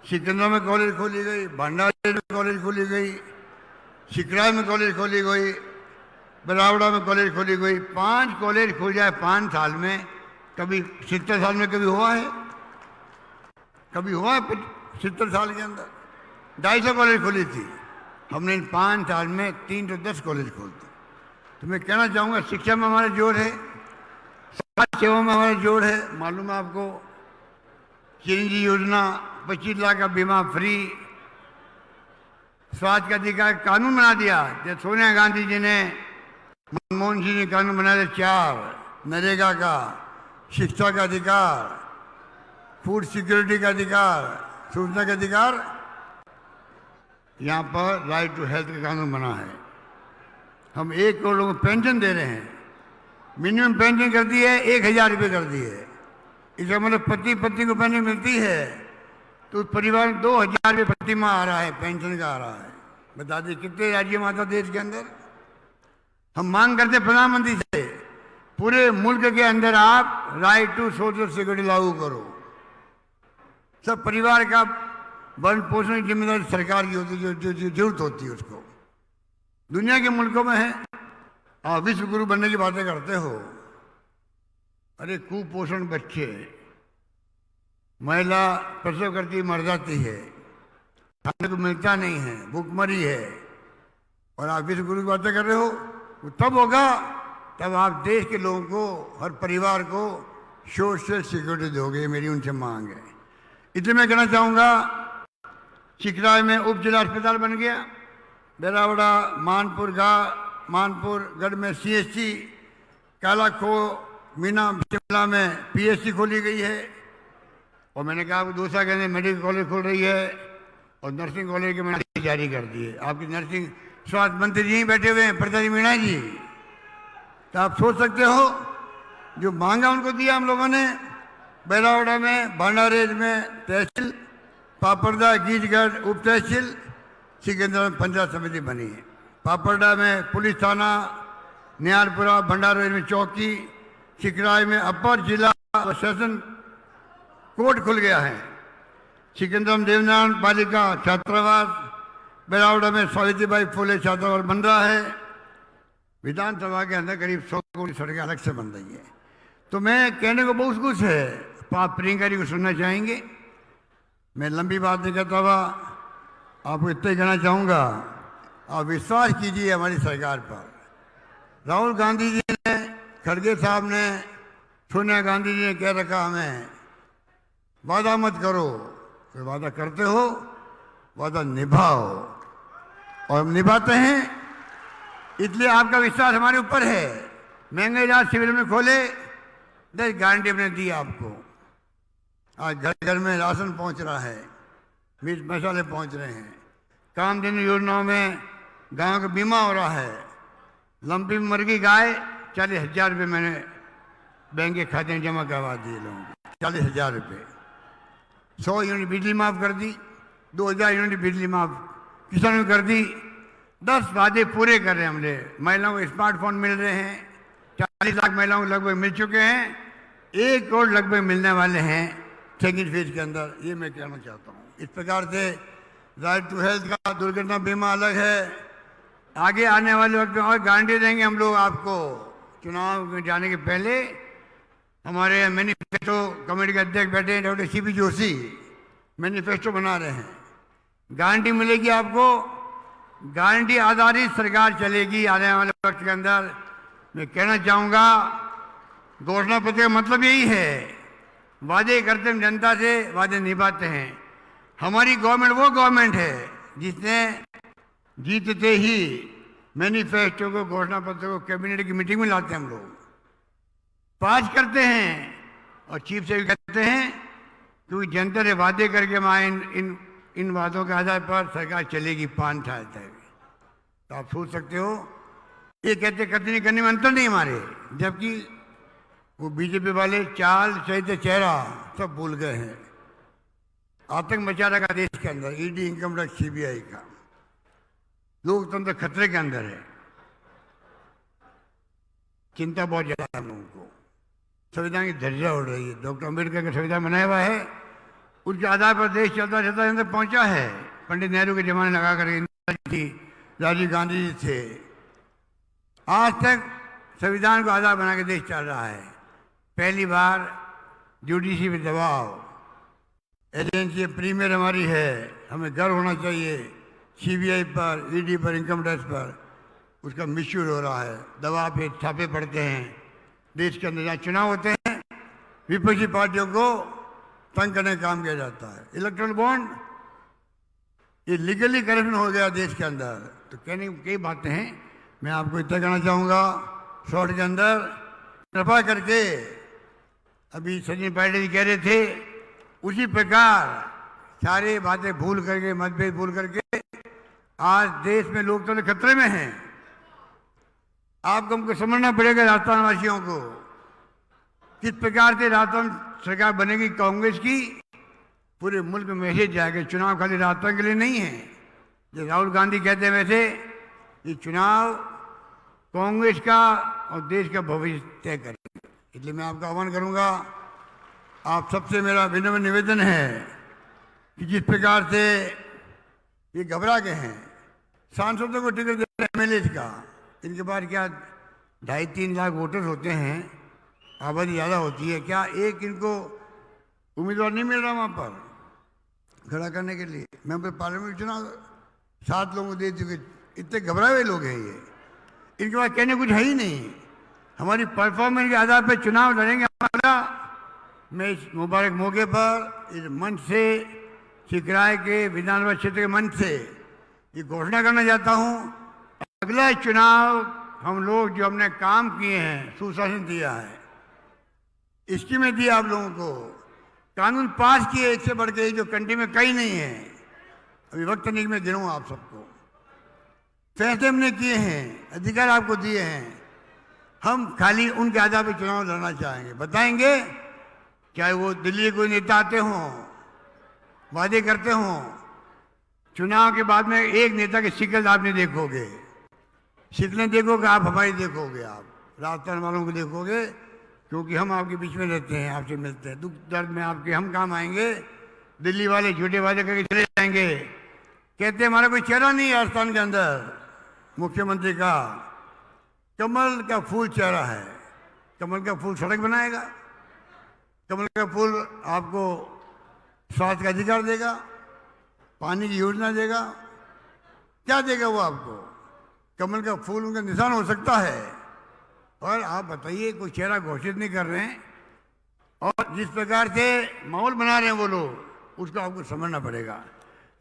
Speaker 5: सिकंदरा में कॉलेज खोली गई, भंडारी में कॉलेज खोली गई, सिकराई में कॉलेज खोली गई, बरावड़ा में कॉलेज खोली गई। 5 कॉलेज खुल जाए 5 साल में, कभी 70 साल में कभी हुआ है? कभी हुआ है 70 साल के अंदर? 250 कॉलेज खोली थी हमने, इन 5 साल में 310 कॉलेज खोल दी। तो मैं कहना चाहूँगा, शिक्षा में हमारा जोर है, समाज सेवा में हमारा जोर है। मालूम है आपको, चिरंजीवी योजना, 25 लाख का बीमा फ्री, स्वास्थ्य का अधिकार कानून बना दिया। जब सोनिया गांधी जी ने, मनमोहन सिंह ने कानून बनाया 4, नरेगा का, शिक्षा का अधिकार, फूड सिक्योरिटी का अधिकार, सूचना का अधिकार, यहाँ पर राइट टू हेल्थ का कानून बना है। हम 1 करोड़ लोगों को पेंशन दे रहे हैं। मिनिमम पेंशन कर दी है, 1,000 रुपये कर दी है। इसका मतलब पति को पेंशन मिलती है तो परिवार में 2,000 रुपये प्रति माह आ रहा है, पेंशन का आ रहा है। बता दें कितने राज्य में आता देश के अंदर। हम मांग करते प्रधानमंत्री से, पूरे मुल्क के अंदर आप राइट टू सोशल सिक्योरिटी लागू करो। सब परिवार का भरण पोषण की जिम्मेदारी सरकार की होती है, जो जरूरत होती है उसको। दुनिया के मुल्कों में है, आप विश्व गुरु बनने की बातें करते हो। अरे कुपोषण बच्चे, महिला प्रसव करती मर जाती है, खाने को मिलता नहीं है, भूखमरी है, और आप विश्व गुरु की बातें कर रहे हो। वो तब होगा तब आप देश के लोगों को, हर परिवार को सोशल सिक्योरिटी दोगे, मेरी उनसे मांग है। इसलिए मैं कहना चाहूँगा, चिकराय में उप जिला अस्पताल बन गया, बेरावड़ा, मानपुर गढ़ में CHC, कालाखो, मीना शिमला में PHC खोली गई है, और मैंने कहा आपको दूसरा कहने मेडिकल कॉलेज खोल रही है, और नर्सिंग कॉलेज के मैंने जारी कर दी है। आपकी नर्सिंग स्वास्थ्य मंत्री जी बैठे हुए हैं, प्रताप मीणा जी, तो आप सोच सकते हो जो मांगा उनको दिया हम लोगों ने। बेरावड़ा में, भांडारेज में तहसील, पापड़दा गीजगढ़ उप तहसील, सिकंदर में पंचायत समिति बनी है। पापड़दा में पुलिस थाना, नियारपुरा भंडारेज में चौकी, चिकराय में अपर जिला सेशन कोर्ट खुल गया है। सिकंदर में देवनारायण बालिका छात्रावास, बेरावड़ा में सावित्रीबाई फुले छात्रावास बन रहा है। विधानसभा के अंदर करीब 100 करोड़ सड़कें अलग से बन रही है। तो मैं कहने को बहुत कुछ है, आप प्रियंका जी को सुनना चाहेंगे। मैं लंबी बात नहीं करता हुआ आपको इतना ही कहना चाहूँगा, आप विश्वास कीजिए हमारी सरकार पर। राहुल गांधी जी ने, खड़गे साहब ने, सोनिया गांधी जी ने कह रखा हमें वादा मत करो, तो वादा करते हो, वादा निभाओ, और हम निभाते हैं। इसलिए आपका विश्वास हमारे ऊपर है। महंगाई राहत शिविर में खोले, 10 गारंटी हमने दी आपको। आज घर घर में राशन पहुंच रहा है, मिर्च मसाले पहुंच रहे हैं। कामधेनु योजनाओं में गांव का बीमा हो रहा है। लंपी में मर गई गाय, 40,000 रुपये मैंने बैंक के खाते में जमा करवा दिए लोगों को, 40,000 रुपये। 100 यूनिट बिजली माफ कर दी, 2,000 यूनिट बिजली माफ किसानों को कर दी। 10 वादे पूरे कर रहे हैं हमने। महिलाओं को स्मार्टफोन मिल रहे हैं, 40 लाख महिलाओं को लगभग मिल चुके हैं, 1 करोड़ लगभग मिलने वाले हैं सेकेंड फेज के अंदर। ये मैं कहना चाहता हूँ। इस प्रकार से राइट टू हेल्थ का दुर्घटना बीमा अलग है। आगे आने वाले वक्त में और गारंटी देंगे हम लोग आपको। चुनाव में जाने के पहले हमारे मैनिफेस्टो कमेटी के अध्यक्ष बैठे हैं डॉक्टर CP जोशी, मैनिफेस्टो बना रहे हैं। गारंटी मिलेगी आपको, गारंटी आधारित सरकार चलेगी आने वाले वक्त के अंदर। मैं कहना चाहूँगा, घोषणा पत्र का मतलब यही है, वादे करते हैं जनता से, वादे निभाते हैं। हमारी गवर्नमेंट वो गवर्नमेंट है जिसने जीतते ही मैनिफेस्टो को, घोषणा पत्र को कैबिनेट की मीटिंग में लाते हैं हम लोग, पास करते हैं, और चीफ से भी कहते हैं, क्योंकि जनता ने वादे करके हमारे इन वादों के आधार पर सरकार चलेगी 5 साल तक। तो आप सोच सकते हो, ये कहते करते नहीं करने में अंतर नहीं हमारे, जबकि वो बीजेपी वाले चाल सहित चेहरा सब भूल गए हैं। आतंक मचा रखा देश के अंदर, ED, इनकम टैक्स, CBI का। लोकतंत्र खतरे के अंदर है। चिंता बहुत ज्यादा है हम लोगों को। संविधान की धज्जियां उड़ रही है। डॉक्टर अम्बेडकर का संविधान बनाया हुआ है, उसके आधार पर देश चलता चलता अंदर पहुंचा है। पंडित नेहरू के जमाने लगा कर इंदिरा जी थी, राजीव गांधी जी थे। आज तक संविधान को आधार बना के देश चल रहा है। पहली बार जुडिशरी पे दबाव, एजेंसी प्रीमियर हमारी है, हमें गर्व होना चाहिए। CBI पर, ED पर, इनकम टैक्स पर उसका मिसयूज हो रहा है। दबाव पे छापे पड़ते हैं देश के अंदर। जहाँ चुनाव होते हैं, विपक्षी पार्टियों को तंग करने का काम किया जाता है। इलेक्ट्रल बॉन्ड, ये लीगली करप्शन हो गया देश के अंदर। तो कहने की कई बातें हैं, मैं आपको इतना कहना चाहूँगा शॉर्ट के अंदर। कृपा करके, अभी सचिन पायलट जी कह रहे थे, उसी प्रकार सारे बातें भूल करके, मतभेद भूल करके, आज देश में लोकतंत्र खतरे में है। आपको हमको समझना पड़ेगा राजस्थान वासियों को, किस प्रकार से राजस्थान सरकार बनेगी कांग्रेस की। पूरे मुल्क में मैसेज जाएगा, चुनाव खाली राजस्थान के लिए नहीं है। जो राहुल गांधी कहते हैं वैसे, ये चुनाव कांग्रेस का और देश का भविष्य तय करेगा। इसलिए मैं आपका आह्वान करूंगा, आप सबसे मेरा विनम्र निवेदन है कि जिस प्रकार से ये घबरा गए हैं, सांसदों को टिकट देते एमएलए का। इनके पास क्या 2.5-3 लाख वोटर्स होते हैं, आबादी ज़्यादा होती है, क्या एक इनको उम्मीदवार नहीं मिल रहा वहाँ पर खड़ा करने के लिए? मैं पार्लियामेंट चुनाव 7 लोगों को दे चुके, इतने घबराए हुए लोग हैं ये, इनके पास कहने कुछ है ही नहीं। हमारी परफॉर्मेंस के आधार पर चुनाव लड़ेंगे हमारा। मैं इस मुबारक मौके पर इस मंच से, सिकराय के विधानसभा क्षेत्र के मंच से ये घोषणा करना चाहता हूँ, अगला चुनाव हम लोग जो हमने काम किए हैं, सुशासन दिया है, स्कीमें दी आप लोगों को, कानून पास किए एक से बढ़ के, जो कंट्री में कहीं नहीं है, अभी वक्त नहीं मैं गिनूँ आप सबको, फैसले हमने किए हैं, अधिकार आपको दिए हैं। हम खाली उनके आधार पर चुनाव लड़ना चाहेंगे। बताएंगे, चाहे वो दिल्ली के कोई नेता आते हों, वादे करते हों, चुनाव के बाद में एक नेता की शिकल आप नहीं देखोगे, शिकलें देखोगे आप, हमारी देखोगे आप, राजस्थान वालों को देखोगे, क्योंकि हम आपके बीच में रहते हैं, आपसे मिलते हैं, दुख दर्द में आपके हम काम आएंगे। दिल्ली वाले झूठे वादे करके चले जाएंगे, कहते हमारा कोई चेहरा नहीं है राजस्थान के अंदर, मुख्यमंत्री का कमल का फूल चेहरा है। कमल का फूल सड़क बनाएगा, कमल का फूल आपको स्वास्थ्य का अधिकार देगा, पानी की योजना देगा, क्या देगा वो आपको? कमल का फूल उनका निशान हो सकता है, और आप बताइए कोई चेहरा घोषित नहीं कर रहे हैं, और जिस प्रकार से माहौल बना रहे हैं वो लोग, उसको आपको समझना पड़ेगा।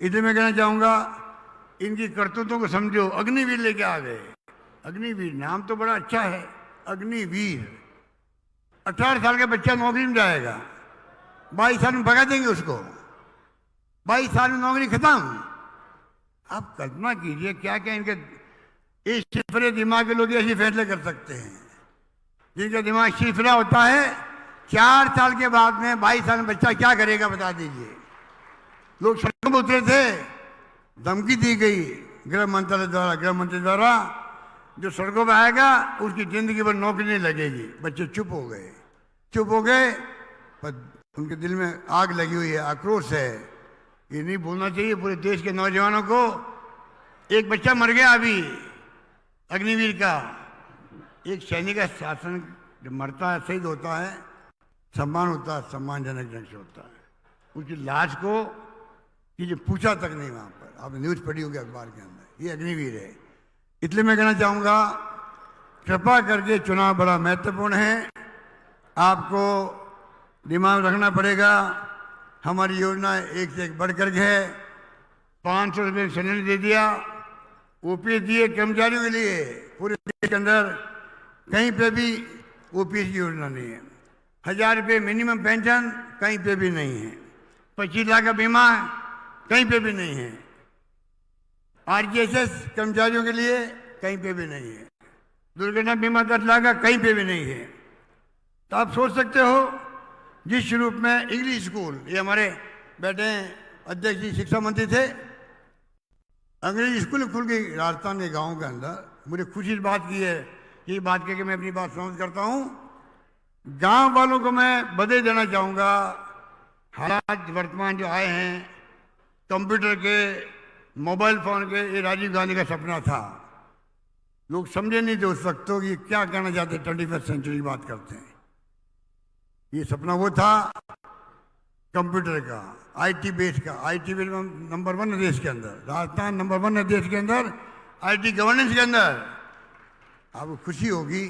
Speaker 5: इसलिए मैं कहना चाहूँगा, इनकी करतूतों को समझो। अग्निवीर लेके आ गए, अग्निवीर नाम तो बड़ा अच्छा है, अग्निवीर। 18 साल का बच्चा नौकरी में जाएगा, 22 साल में भगा देंगे उसको, 22 साल में नौकरी खत्म। आप कल्पना कीजिए क्या क्या इनके इस शिफरे दिमाग के लोग ऐसे फैसले कर सकते हैं, जिनका दिमाग शिफरा होता है। 4 साल के बाद में 22 साल में बच्चा क्या करेगा बता दीजिए। लोग सड़कों पर उतरे थे, धमकी दी गई गृह मंत्री द्वारा, जो सड़कों पर आएगा उसकी जिंदगी भर नौकरी नहीं लगेगी। बच्चे चुप हो गए, पर उनके दिल में आग लगी हुई है, आक्रोश है। ये नहीं बोलना चाहिए पूरे देश के नौजवानों को। एक बच्चा मर गया अभी, अग्निवीर का। एक सैनिक का शासन जब मरता है, शहीद होता है, सम्मान होता है, सम्मानजनक ढंग से होता है। उसकी लाश को किसी पूछा तक नहीं वहाँ पर, आपने न्यूज़ पढ़ी होगी अखबार के अंदर। ये अग्निवीर है। इसलिए मैं कहना चाहूँगा, कृपा करके चुनाव बड़ा महत्वपूर्ण है, आपको दिमाग रखना पड़ेगा। हमारी योजना एक से एक बढ़ कर के है। 500 रुपये सिलेंडर दे दिया, ओपीएस दिए कर्मचारियों के लिए। पूरे देश के अंदर कहीं पे भी ओपीएस की योजना नहीं है। 1000 रुपये मिनिमम पेंशन कहीं पे भी नहीं है। 25 लाख का बीमा कहीं पे भी नहीं है। आरजीएसएस कर्मचारियों के लिए कहीं पे भी नहीं है। दुर्घटना बीमा 10 लाख का कहीं पे भी नहीं है। तो आप सोच सकते हो, जिस रूप में इंग्लिश स्कूल, ये हमारे बैठे अध्यक्ष जी शिक्षा मंत्री थे, अंग्रेजी स्कूल खुल गई राजस्थान के गाँव के अंदर। मुझे खुशी इस बात की है, ये बात कह के मैं अपनी बात समाप्त करता हूँ। गांव वालों को मैं बधाई देना चाहूँगा। हालात वर्तमान जो आए हैं, कंप्यूटर के, मोबाइल फ़ोन के, ये राजीव गांधी का सपना था। लोग समझे नहीं थे उस वक्त तो कि क्या कहना चाहते, 21वीं सेंचुरी की बात करते हैं। ये सपना वो था कंप्यूटर का, आईटी बेस का। आईटी बेस नंबर 1 है देश के अंदर, राजस्थान नंबर 1 है देश के अंदर आईटी गवर्नेंस के अंदर। आपको खुशी होगी,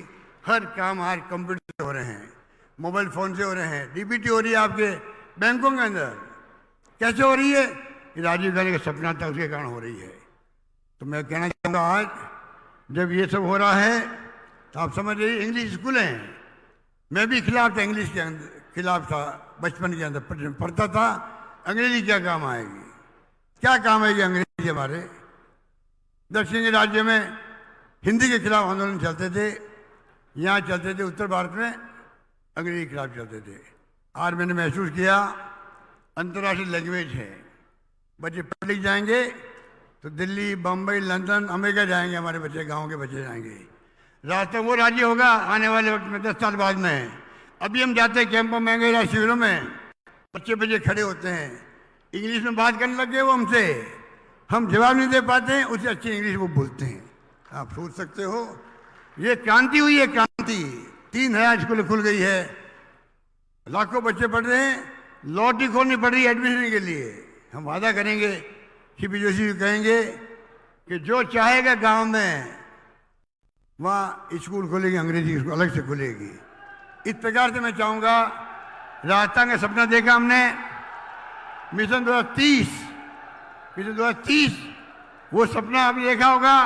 Speaker 5: हर काम आज कंप्यूटर से हो रहे हैं, मोबाइल फ़ोन से हो रहे हैं। डीबीटी हो रही है आपके बैंकों के अंदर। कैसे हो रही है? ये राजीव गांधी का सपना था, उसके कारण हो रही है। तो मैं कहना चाहूँगा, आज जब ये सब हो रहा है तो आप समझ रही, इंग्लिश स्कूल हैं। मैं भी खिलाफ था, इंग्लिश के अंदर खिलाफ था, बचपन के अंदर पढ़ता था। अंग्रेजी क्या काम आएगी, क्या काम आएगी अंग्रेजी? हमारे दक्षिणी राज्य में हिंदी के खिलाफ आंदोलन चलते थे, यहाँ चलते थे, उत्तर भारत में अंग्रेजी के खिलाफ चलते थे। आज मैंने महसूस किया, अंतर्राष्ट्रीय लैंग्वेज है, बच्चे पढ़ लिख जाएंगे तो दिल्ली, बम्बई, लंदन, अमेरिका जाएंगे हमारे बच्चे, गांव के बच्चे जाएंगे। राजस्थान वो राज्य होगा आने वाले वक्त में, 10 साल बाद में। अभी हम जाते हैं कैंपों में, गए शिविरों में, बच्चे खड़े होते हैं, इंग्लिश में बात करने लग गए वो हमसे। हम जवाब नहीं दे पाते हैं, उससे अच्छी इंग्लिश वो बोलते हैं। आप सोच सकते हो, ये क्रांति हुई है, क्रांति। 3000 स्कूल खुल गई है, लाखों बच्चे पढ़ रहे हैं, लॉटरी खोलनी पड़ रही है एडमिशन के लिए। हम वादा करेंगे, सीपी जोशी जी कहेंगे कि जो चाहेगा गांव में वहाँ स्कूल खोलेगी, अंग्रेजी स्कूल अलग से खुलेगी। इस प्रकार से मैं चाहूँगा, राजस्थान का सपना देखा हमने, मिशन 2030 वो सपना आपने देखा होगा।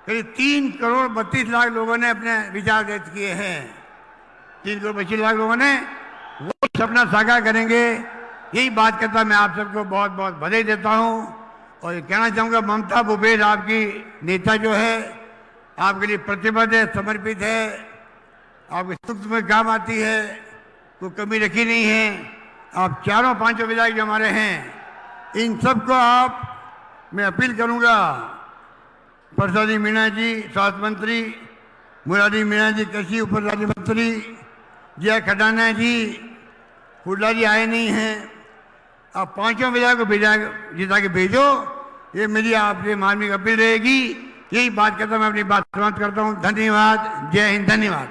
Speaker 5: करीब 3,32,00,000 लोगों ने अपने विचार व्यक्त किए हैं। 3,25,00,000 लोगों ने वो सपना साकार करेंगे। यही बात करता मैं आप सबको बहुत बहुत बधाई देता हूँ। और ये कहना चाहूँगा, ममता भूपेश आपकी नेता जो है, आपके लिए प्रतिबद्ध है, समर्पित है, आपके सुख में काम आती है, कोई कमी रखी नहीं है। आप चारों पांचों विधायक जो हमारे हैं, इन सबको मैं अपील करूंगा, प्रसादी मीणा जी स्वास्थ्य मंत्री, मुरारी मीणा जी कृषि उप राज्य मंत्री, जय खटाना जी, हुड्डा जी आए नहीं हैं, आप पांचों विधायक को जिता के भेजो। ये मेरी आपसे मानवीय अपील रहेगी। यही बात करता मैं अपनी बात समाप्त करता हूँ। धन्यवाद। जय हिंद। धन्यवाद।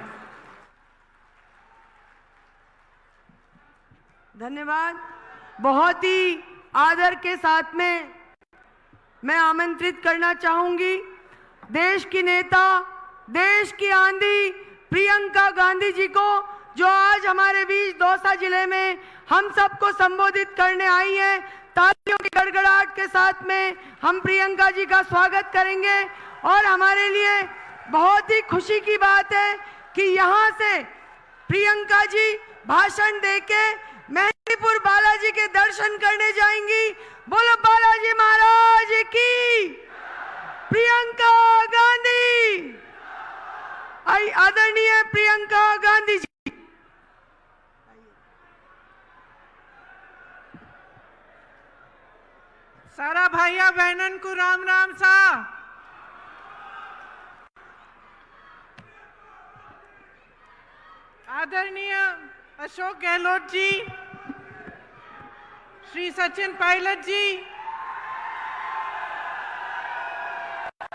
Speaker 2: धन्यवाद। बहुत ही आदर के साथ में मैं आमंत्रित करना चाहूंगी देश की नेता, देश की आंधी प्रियंका गांधी जी को, जो आज हमारे बीच दौसा जिले में हम सबको संबोधित करने आई हैं। तालियों की गड़गड़ाहट के साथ में हम प्रियंका जी का स्वागत करेंगे। और हमारे लिए बहुत ही खुशी की बात है कि यहाँ से प्रियंका जी भाषण देके मेहंदीपुर बालाजी के दर्शन करने जाएंगी। बोलो बालाजी महाराज की। प्रियंका गांधी, आदरणीय प्रियंका गांधी जी।
Speaker 6: सारा भाइया बहनन को राम राम सा। आदरणीय अशोक गहलोत जी, श्री सचिन पायलट जी,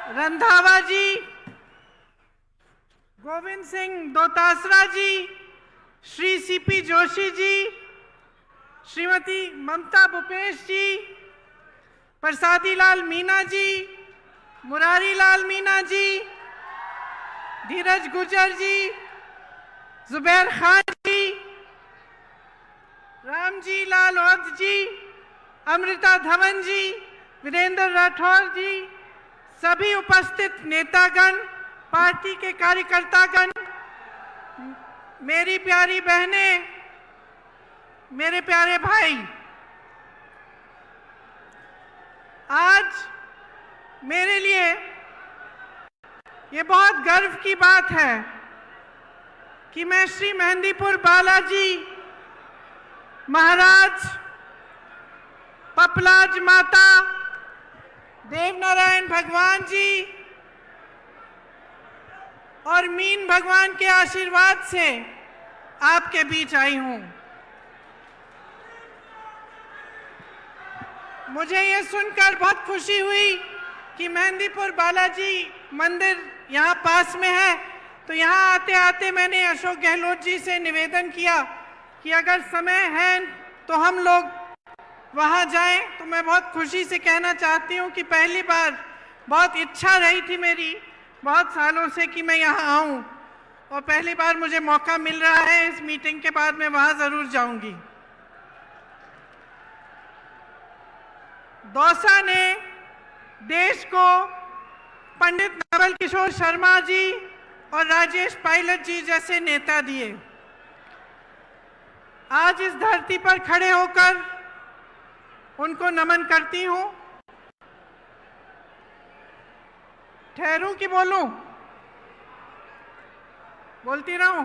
Speaker 6: रंधावा जी, गोविंद सिंह दोतासरा जी, श्री सीपी जोशी जी, श्रीमती ममता भूपेश जी, प्रसादी लाल मीणा जी, मुरारी लाल मीणा जी, धीरज गुजर जी, जुबैर खान जी, रामजी लाल औध जी, अमृता धवन जी, वीरेंद्र राठौर जी, सभी उपस्थित नेतागण, पार्टी के कार्यकर्तागण, मेरी प्यारी बहनें, मेरे प्यारे भाई, आज मेरे लिए ये बहुत गर्व की बात है कि मैं श्री मेहंदीपुर बालाजी महाराज, पपलाज माता, देवनारायण भगवान जी और मीन भगवान के आशीर्वाद से आपके बीच आई हूं। मुझे ये सुनकर बहुत खुशी हुई कि मेहंदीपुर बालाजी मंदिर यहाँ पास में है, तो यहाँ आते आते मैंने अशोक गहलोत जी से निवेदन किया कि अगर समय है तो हम लोग वहाँ जाएं। तो मैं बहुत खुशी से कहना चाहती हूँ कि पहली बार बहुत इच्छा रही थी मेरी बहुत सालों से कि मैं यहाँ आऊँ, और पहली बार मुझे मौका मिल रहा है। इस मीटिंग के बाद मैं वहाँ ज़रूर जाऊँगी। दौसा ने देश को पंडित नवल किशोर शर्मा जी और राजेश पायलट जी जैसे नेता दिए। आज इस धरती पर खड़े होकर उनको नमन करती हूं। ठहरूं कि बोलूं? बोलती रहूं?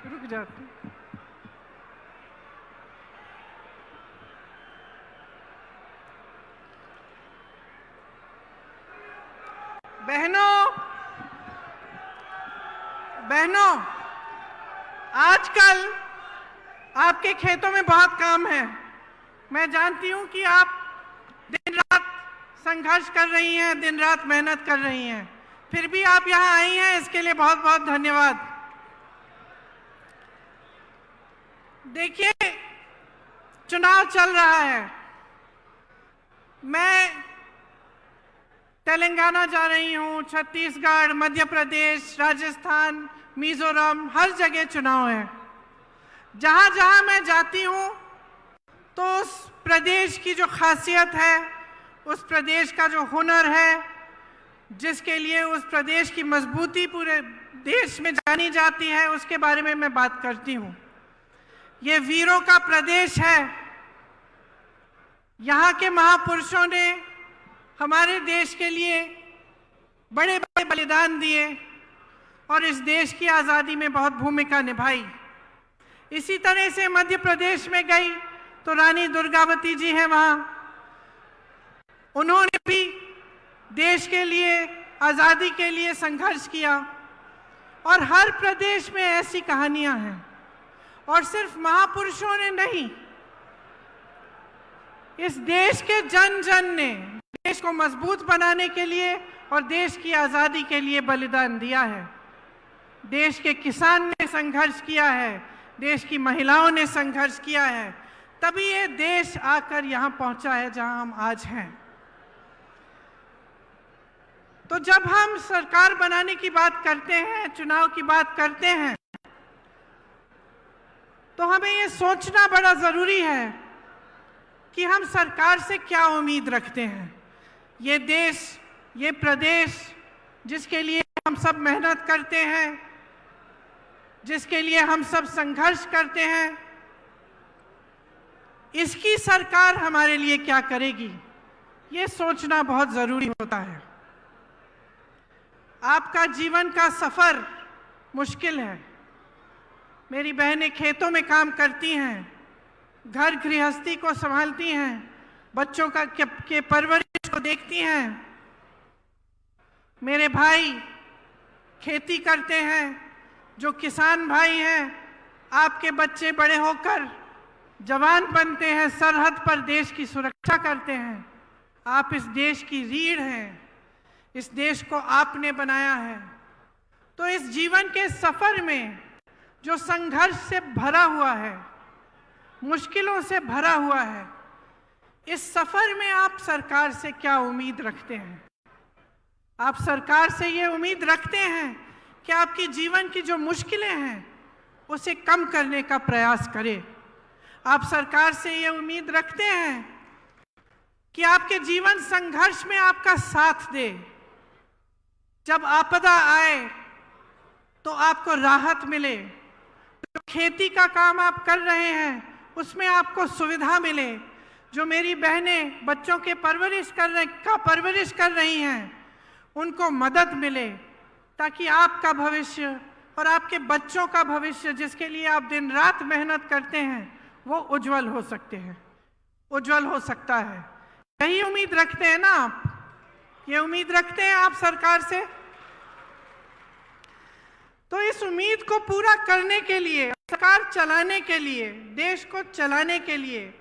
Speaker 6: रुक जाती। बहनों, आजकल आपके खेतों में बहुत काम है। मैं जानती हूं कि आप दिन रात संघर्ष कर रही हैं, दिन रात मेहनत कर रही हैं, फिर भी आप यहां आई हैं, इसके लिए बहुत बहुत धन्यवाद। देखिए, चुनाव चल रहा है। मैं तेलंगाना जा रही हूं, छत्तीसगढ़, मध्य प्रदेश, राजस्थान, मिजोरम, हर जगह चुनाव है। जहां जहां मैं जाती हूं तो उस प्रदेश की जो खासियत है, उस प्रदेश का जो हुनर है, जिसके लिए उस प्रदेश की मजबूती पूरे देश में जानी जाती है, उसके बारे में मैं बात करती हूं। ये वीरों का प्रदेश है। यहाँ के महापुरुषों ने हमारे देश के लिए बड़े बड़े बलिदान दिए और इस देश की आज़ादी में बहुत भूमिका निभाई। इसी तरह से मध्य प्रदेश में गई तो रानी दुर्गावती जी हैं वहाँ, उन्होंने भी देश के लिए, आज़ादी के लिए संघर्ष किया। और हर प्रदेश में ऐसी कहानियां हैं। और सिर्फ महापुरुषों ने नहीं, इस देश के जन जन ने देश को मजबूत बनाने के लिए और देश की आज़ादी के लिए बलिदान दिया है। देश के किसान ने संघर्ष किया है, देश की महिलाओं ने संघर्ष किया है, तभी ये देश आकर यहाँ पहुँचा है जहाँ हम आज हैं। तो जब हम सरकार बनाने की बात करते हैं, चुनाव की बात करते हैं, तो हमें ये सोचना बड़ा ज़रूरी है कि हम सरकार से क्या उम्मीद रखते हैं। ये देश, ये प्रदेश जिसके लिए हम सब मेहनत करते हैं, जिसके लिए हम सब संघर्ष करते हैं, इसकी सरकार हमारे लिए क्या करेगी, ये सोचना बहुत ज़रूरी होता है। आपका जीवन का सफ़र मुश्किल है। मेरी बहनें खेतों में काम करती हैं, घर गृहस्थी को संभालती हैं, बच्चों के परवरिश को देखती हैं। मेरे भाई खेती करते हैं, जो किसान भाई हैं, आपके बच्चे बड़े होकर जवान बनते हैं, सरहद पर देश की सुरक्षा करते हैं। आप इस देश की रीढ़ हैं, इस देश को आपने बनाया है। तो इस जीवन के सफ़र में जो संघर्ष से भरा हुआ है, मुश्किलों से भरा हुआ है, इस सफ़र में आप सरकार से क्या उम्मीद रखते हैं? आप सरकार से ये उम्मीद रखते हैं कि आपकी जीवन की जो मुश्किलें हैं उसे कम करने का प्रयास करे। आप सरकार से ये उम्मीद रखते हैं कि आपके जीवन संघर्ष में आपका साथ दे। जब आपदा आए तो आपको राहत मिले। जो खेती का काम आप कर रहे हैं उसमें आपको सुविधा मिले। जो मेरी बहनें बच्चों के परवरिश कर रही हैं, उनको मदद मिले, ताकि आपका भविष्य और आपके बच्चों का भविष्य, जिसके लिए आप दिन रात मेहनत करते हैं, वो उज्जवल हो सकता है। यही उम्मीद रखते हैं ना आप? ये उम्मीद रखते हैं आप सरकार से? तो इस उम्मीद को पूरा करने के लिए, सरकार चलाने के लिए, देश को चलाने के लिए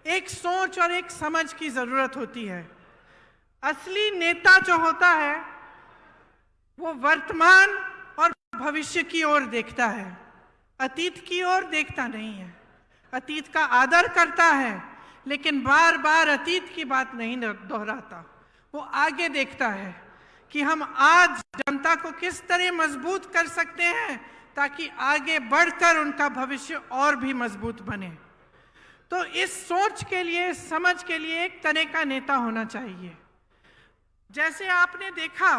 Speaker 6: एक सोच और एक समझ की जरूरत होती है। असली नेता जो होता है वो वर्तमान और भविष्य की ओर देखता है, अतीत की ओर देखता नहीं है। अतीत का आदर करता है लेकिन बार बार अतीत की बात नहीं दोहराता। वो आगे देखता है कि हम आज जनता को किस तरह मजबूत कर सकते हैं ताकि आगे बढ़कर उनका भविष्य और भी मजबूत बने। तो इस सोच के लिए, समझ के लिए एक तरह का नेता होना चाहिए। जैसे आपने देखा,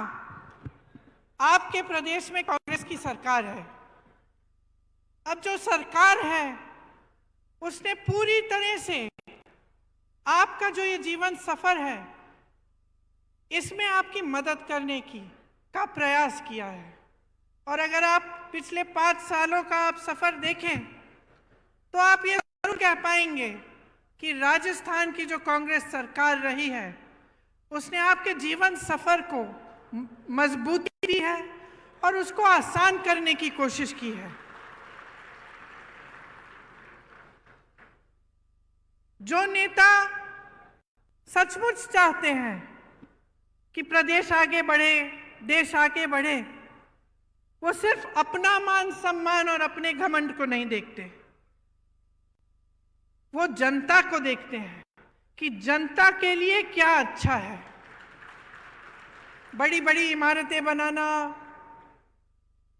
Speaker 6: आपके प्रदेश में कांग्रेस की सरकार है। अब जो सरकार है उसने पूरी तरह से आपका जो ये जीवन सफर है इसमें आपकी मदद करने का प्रयास किया है। और अगर आप पिछले 5 सालों का आप सफर देखें तो आप ये जरूर कह पाएंगे कि राजस्थान की जो कांग्रेस सरकार रही है उसने आपके जीवन सफर को मजबूती दी है और उसको आसान करने की कोशिश की है। जो नेता सचमुच चाहते हैं कि प्रदेश आगे बढ़े, देश आगे बढ़े, वो सिर्फ अपना मान सम्मान और अपने घमंड को नहीं देखते, वो जनता को देखते हैं कि जनता के लिए क्या अच्छा है। बड़ी बड़ी इमारतें बनाना,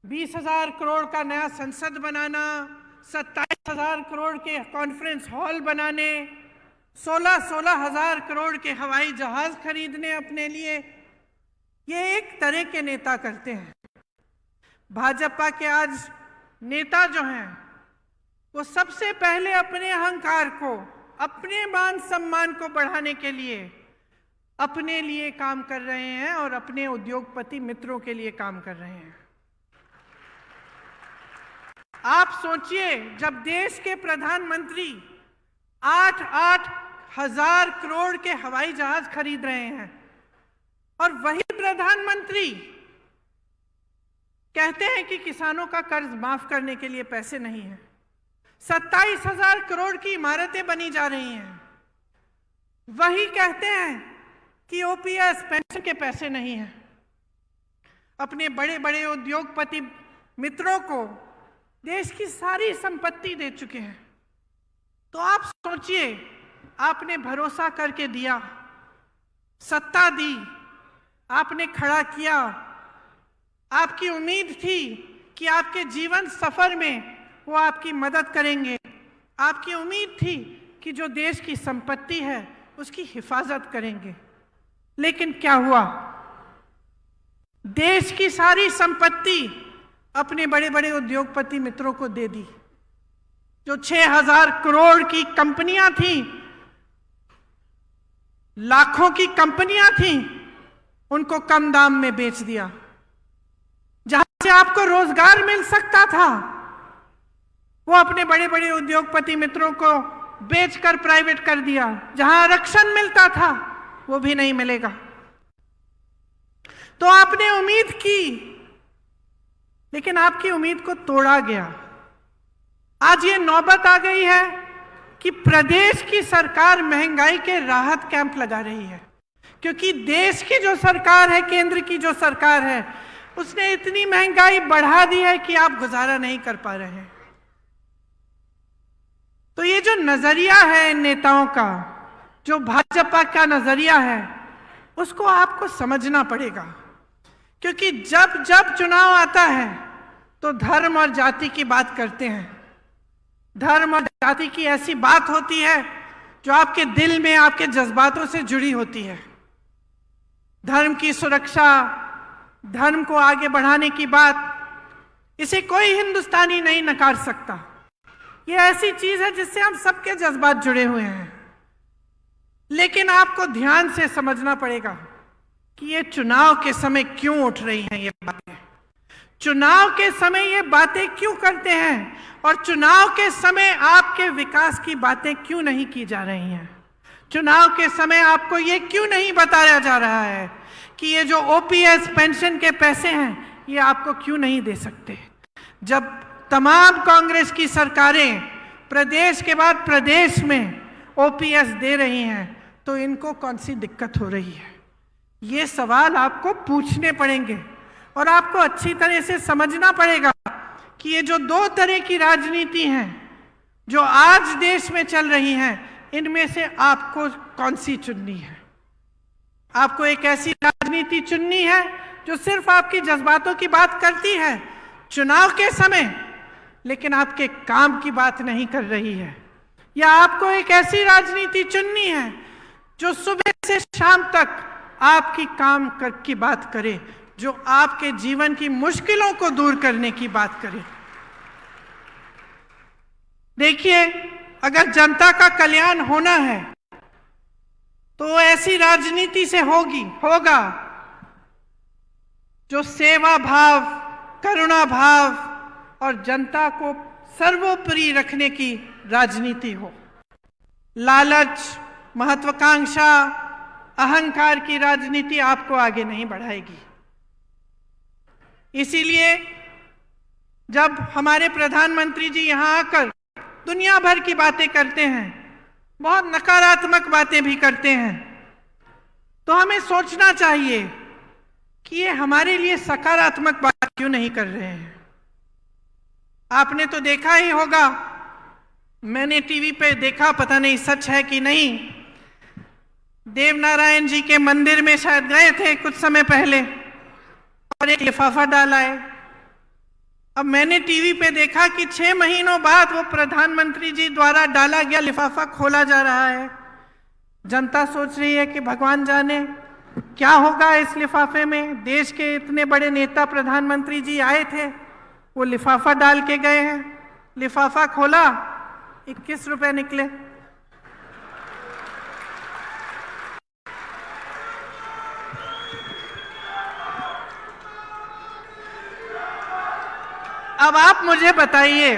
Speaker 6: 20,000 करोड़ का नया संसद बनाना, 27,000 करोड़ के कॉन्फ्रेंस हॉल बनाने, 16,000 करोड़ के हवाई जहाज खरीदने अपने लिए, ये एक तरह के नेता करते हैं। भाजपा के आज नेता जो हैं वो सबसे पहले अपने अहंकार को, अपने मान सम्मान को बढ़ाने के लिए अपने लिए काम कर रहे हैं और अपने उद्योगपति मित्रों के लिए काम कर रहे हैं। आप सोचिए, जब देश के प्रधानमंत्री 8-8 हजार करोड़ के हवाई जहाज खरीद रहे हैं और वही प्रधानमंत्री कहते हैं कि किसानों का कर्ज माफ करने के लिए पैसे नहीं है, 27,000 करोड़ की इमारतें बनी जा रही हैं, वही कहते हैं कि ओपीएस पेंशन के पैसे नहीं हैं, अपने बड़े बड़े उद्योगपति मित्रों को देश की सारी संपत्ति दे चुके हैं। तो आप सोचिए, आपने भरोसा करके दिया, सत्ता दी, आपने खड़ा किया, आपकी उम्मीद थी कि आपके जीवन सफर में वो आपकी मदद करेंगे, आपकी उम्मीद थी कि जो देश की संपत्ति है उसकी हिफाजत करेंगे। लेकिन क्या हुआ? देश की सारी संपत्ति अपने बड़े बड़े उद्योगपति मित्रों को दे दी। जो 6,000 करोड़ की कंपनियां थी, लाखों की कंपनियां थी, उनको कम दाम में बेच दिया। जहां से आपको रोजगार मिल सकता था वो अपने बड़े बड़े उद्योगपति मित्रों को बेचकर प्राइवेट कर दिया। जहां आरक्षण मिलता था वो भी नहीं मिलेगा। तो आपने उम्मीद की, लेकिन आपकी उम्मीद को तोड़ा गया। आज ये नौबत आ गई है कि प्रदेश की सरकार महंगाई के राहत कैंप लगा रही है, क्योंकि देश की जो सरकार है, केंद्र की जो सरकार है, उसने इतनी महंगाई बढ़ा दी है कि आप गुजारा नहीं कर पा रहे हैं। तो ये जो नजरिया है इन नेताओं का, जो भाजपा का नजरिया है, उसको आपको समझना पड़ेगा। क्योंकि जब जब चुनाव आता है तो धर्म और जाति की बात करते हैं। धर्म और जाति की ऐसी बात होती है जो आपके दिल में, आपके जज्बातों से जुड़ी होती है। धर्म की सुरक्षा, धर्म को आगे बढ़ाने की बात, इसे कोई हिंदुस्तानी नहीं नकार सकता। ये ऐसी चीज है जिससे हम सबके जज्बात जुड़े हुए हैं। लेकिन आपको ध्यान से समझना पड़ेगा कि ये चुनाव के समय क्यों उठ रही हैं ये बातें, चुनाव के समय ये बातें क्यों करते हैं, और चुनाव के समय आपके विकास की बातें क्यों नहीं की जा रही हैं। चुनाव के समय आपको ये क्यों नहीं बताया जा रहा है कि ये जो ओपीएस पेंशन के पैसे हैं ये आपको क्यों नहीं दे सकते। जब तमाम कांग्रेस की सरकारें प्रदेश के बाद प्रदेश में ओपीएस दे रही हैं तो इनको कौन सी दिक्कत हो रही है, ये सवाल आपको पूछने पड़ेंगे। और आपको अच्छी तरह से समझना पड़ेगा कि ये जो दो तरह की राजनीति हैं जो आज देश में चल रही हैं, इनमें से आपको कौन सी चुननी है। आपको एक ऐसी राजनीति चुननी है जो सिर्फ आपकी जज्बातों की बात करती है चुनाव के समय, लेकिन आपके काम की बात नहीं कर रही है, या आपको एक ऐसी राजनीति चुननी है जो सुबह से शाम तक आपकी काम की बात करे, जो आपके जीवन की मुश्किलों को दूर करने की बात करे। देखिए, अगर जनता का कल्याण होना है तो ऐसी राजनीति से होगा जो सेवा भाव, करुणा भाव और जनता को सर्वोपरि रखने की राजनीति हो। लालच, महत्वाकांक्षा, अहंकार की राजनीति आपको आगे नहीं बढ़ाएगी। इसीलिए जब हमारे प्रधानमंत्री जी यहां आकर दुनिया भर की बातें करते हैं बहुत नकारात्मक बातें भी करते हैं, तो हमें सोचना चाहिए कि ये हमारे लिए सकारात्मक बात क्यों नहीं कर रहे हैं। आपने तो देखा ही होगा, मैंने टीवी पे देखा, पता नहीं सच है कि नहीं, देवनारायण जी के मंदिर में शायद गए थे कुछ समय पहले और एक लिफाफा डाला है। अब मैंने टीवी पे देखा कि 6 महीनों बाद वो प्रधानमंत्री जी द्वारा डाला गया लिफाफा खोला जा रहा है। जनता सोच रही है कि भगवान जाने क्या होगा इस लिफाफे में। देश के इतने बड़े नेता प्रधानमंत्री जी आए थे, वो लिफाफा डाल के गए हैं। लिफाफा खोला, 21 रुपए निकले। अब आप मुझे बताइए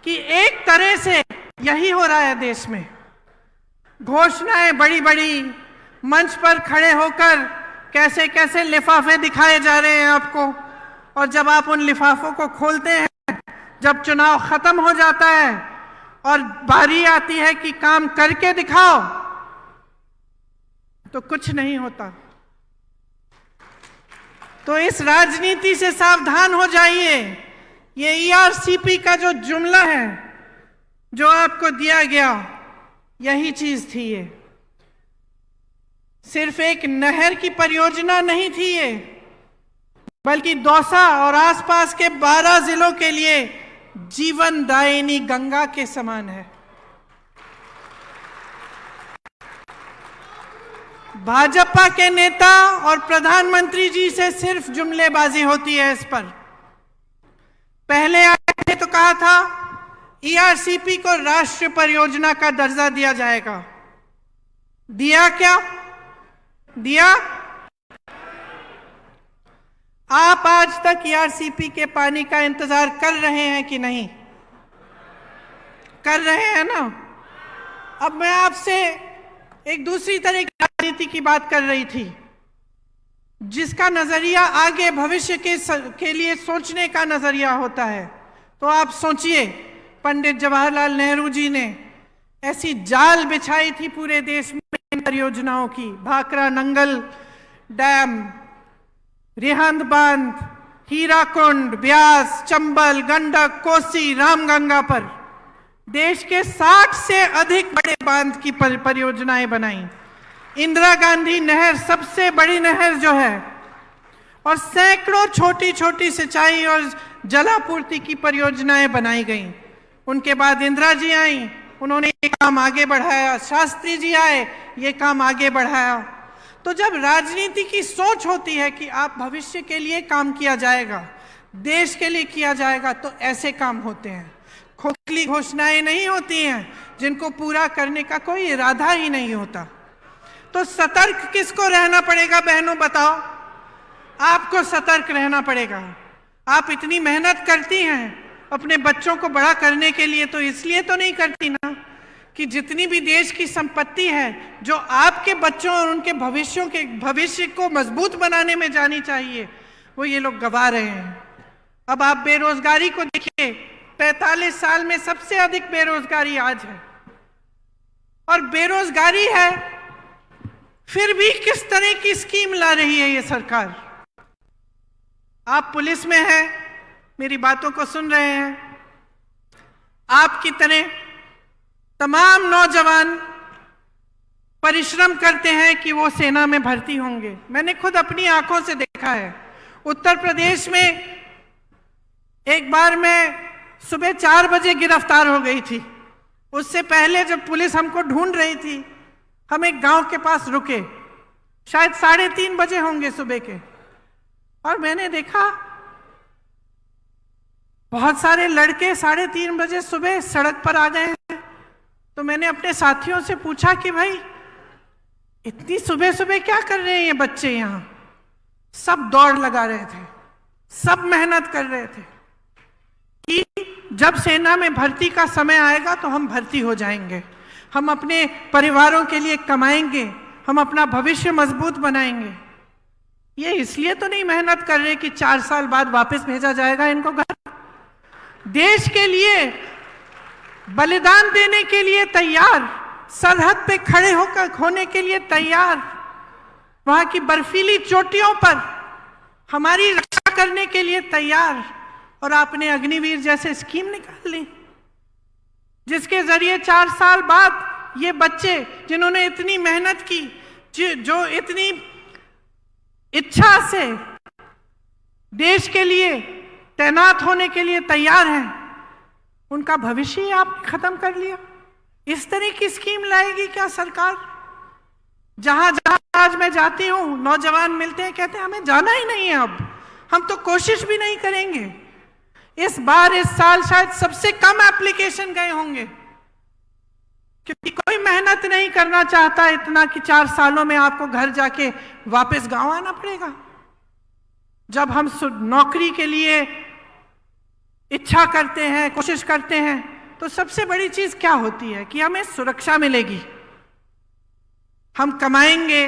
Speaker 6: कि एक तरह से यही हो रहा है देश में। घोषणाएं बड़ी बड़ी मंच पर खड़े होकर कैसे कैसे लिफाफे दिखाए जा रहे हैं आपको, और जब आप उन लिफाफों को खोलते हैं, जब चुनाव खत्म हो जाता है और बारी आती है कि काम करके दिखाओ, तो कुछ नहीं होता। तो इस राजनीति से सावधान हो जाइए। ये ईआरसीपी का जो जुमला है जो आपको दिया गया, यही चीज थी। ये सिर्फ एक नहर की परियोजना नहीं थी ये, बल्कि दौसा और आसपास के 12 जिलों के लिए जीवनदायिनी गंगा के समान है। भाजपा के नेता और प्रधानमंत्री जी से सिर्फ जुमलेबाजी होती है इस पर। पहले आए थे तो कहा था ईआरसीपी को राष्ट्रीय परियोजना का दर्जा दिया जाएगा। दिया क्या? दिया? आप आज तक ईआरसीपी के पानी का इंतजार कर रहे हैं कि नहीं? कर रहे हैं ना? अब मैं आपसे एक दूसरी तरह की राजनीति की बात कर रही थी, जिसका नजरिया आगे भविष्य के लिए सोचने का नजरिया होता है। तो आप सोचिए, पंडित जवाहरलाल नेहरू जी ने ऐसी जाल बिछाई थी पूरे देश में परियोजनाओं की। भाखरा नंगल डैम, रिहंद बांध, हीराकुंड, ब्यास, चंबल, गंडक, कोसी, रामगंगा पर देश के 60 से अधिक बड़े बांध की परियोजनाएं बनाई। इंदिरा गांधी नहर सबसे बड़ी नहर जो है, और सैकड़ों छोटी छोटी सिंचाई और जलापूर्ति की परियोजनाएं बनाई गई। उनके बाद इंदिरा जी आई, उन्होंने ये काम आगे बढ़ाया। शास्त्री जी आए, ये काम आगे बढ़ाया। तो जब राजनीति की सोच होती है कि आप भविष्य के लिए काम किया जाएगा, देश के लिए किया जाएगा, तो ऐसे काम होते हैं। खोखली घोषणाएं नहीं होती हैं जिनको पूरा करने का कोई इरादा ही नहीं होता। तो सतर्क किसको रहना पड़ेगा बहनों, बताओ? आपको सतर्क रहना पड़ेगा। आप इतनी मेहनत करती हैं अपने बच्चों को बड़ा करने के लिए, तो इसलिए तो नहीं करती ना कि जितनी भी देश की संपत्ति है जो आपके बच्चों और उनके भविष्य को मजबूत बनाने में जानी चाहिए, वो ये लोग गवा रहे हैं। अब आप बेरोजगारी को देखिए, 45 साल में सबसे अधिक बेरोजगारी आज है। और बेरोजगारी है, फिर भी किस तरह की स्कीम ला रही है ये सरकार। आप पुलिस में हैं, मेरी बातों को सुन रहे हैं। आपकी तरह तमाम नौजवान परिश्रम करते हैं कि वो सेना में भर्ती होंगे। मैंने खुद अपनी आंखों से देखा है। उत्तर प्रदेश में एक बार मैं सुबह 4 बजे गिरफ्तार हो गई थी। उससे पहले जब पुलिस हमको ढूंढ रही थी, हम एक गांव के पास रुके, शायद 3:30 बजे होंगे सुबह के, और मैंने देखा बहुत सारे लड़के 3:30 बजे सुबह सड़क पर आ गए हैं। तो मैंने अपने साथियों से पूछा कि भाई इतनी सुबह सुबह क्या कर रहे हैं ये बच्चे यहाँ? सब दौड़ लगा रहे थे, सब मेहनत कर रहे थे कि जब सेना में भर्ती का समय आएगा तो हम भर्ती हो जाएंगे, हम अपने परिवारों के लिए कमाएंगे, हम अपना भविष्य मजबूत बनाएंगे। ये इसलिए तो नहीं मेहनत कर रहे कि 4 साल बाद वापस भेजा जाएगा इनको घर। देश के लिए बलिदान देने के लिए तैयार, सरहद पे खड़े होकर होने के लिए तैयार, वहां की बर्फीली चोटियों पर हमारी रक्षा करने के लिए तैयार। और आपने अग्निवीर जैसे स्कीम निकाल ली, जिसके जरिए 4 साल बाद ये बच्चे जिन्होंने इतनी मेहनत की, जो इतनी इच्छा से देश के लिए तैनात होने के लिए तैयार हैं, उनका भविष्य ही आपने खत्म कर लिया। इस तरह की स्कीम लाएगी क्या सरकार? जहां जहां आज मैं जाती हूं, नौजवान मिलते हैं, कहते हैं हमें जाना ही नहीं है, अब हम तो कोशिश भी नहीं करेंगे। इस साल शायद सबसे कम एप्लीकेशन गए होंगे, क्योंकि कोई मेहनत नहीं करना चाहता इतना कि 4 सालों में आपको घर जाके वापस गांव आना पड़ेगा। जब हम नौकरी के लिए इच्छा करते हैं, कोशिश करते हैं, तो सबसे बड़ी चीज क्या होती है कि हमें सुरक्षा मिलेगी, हम कमाएंगे,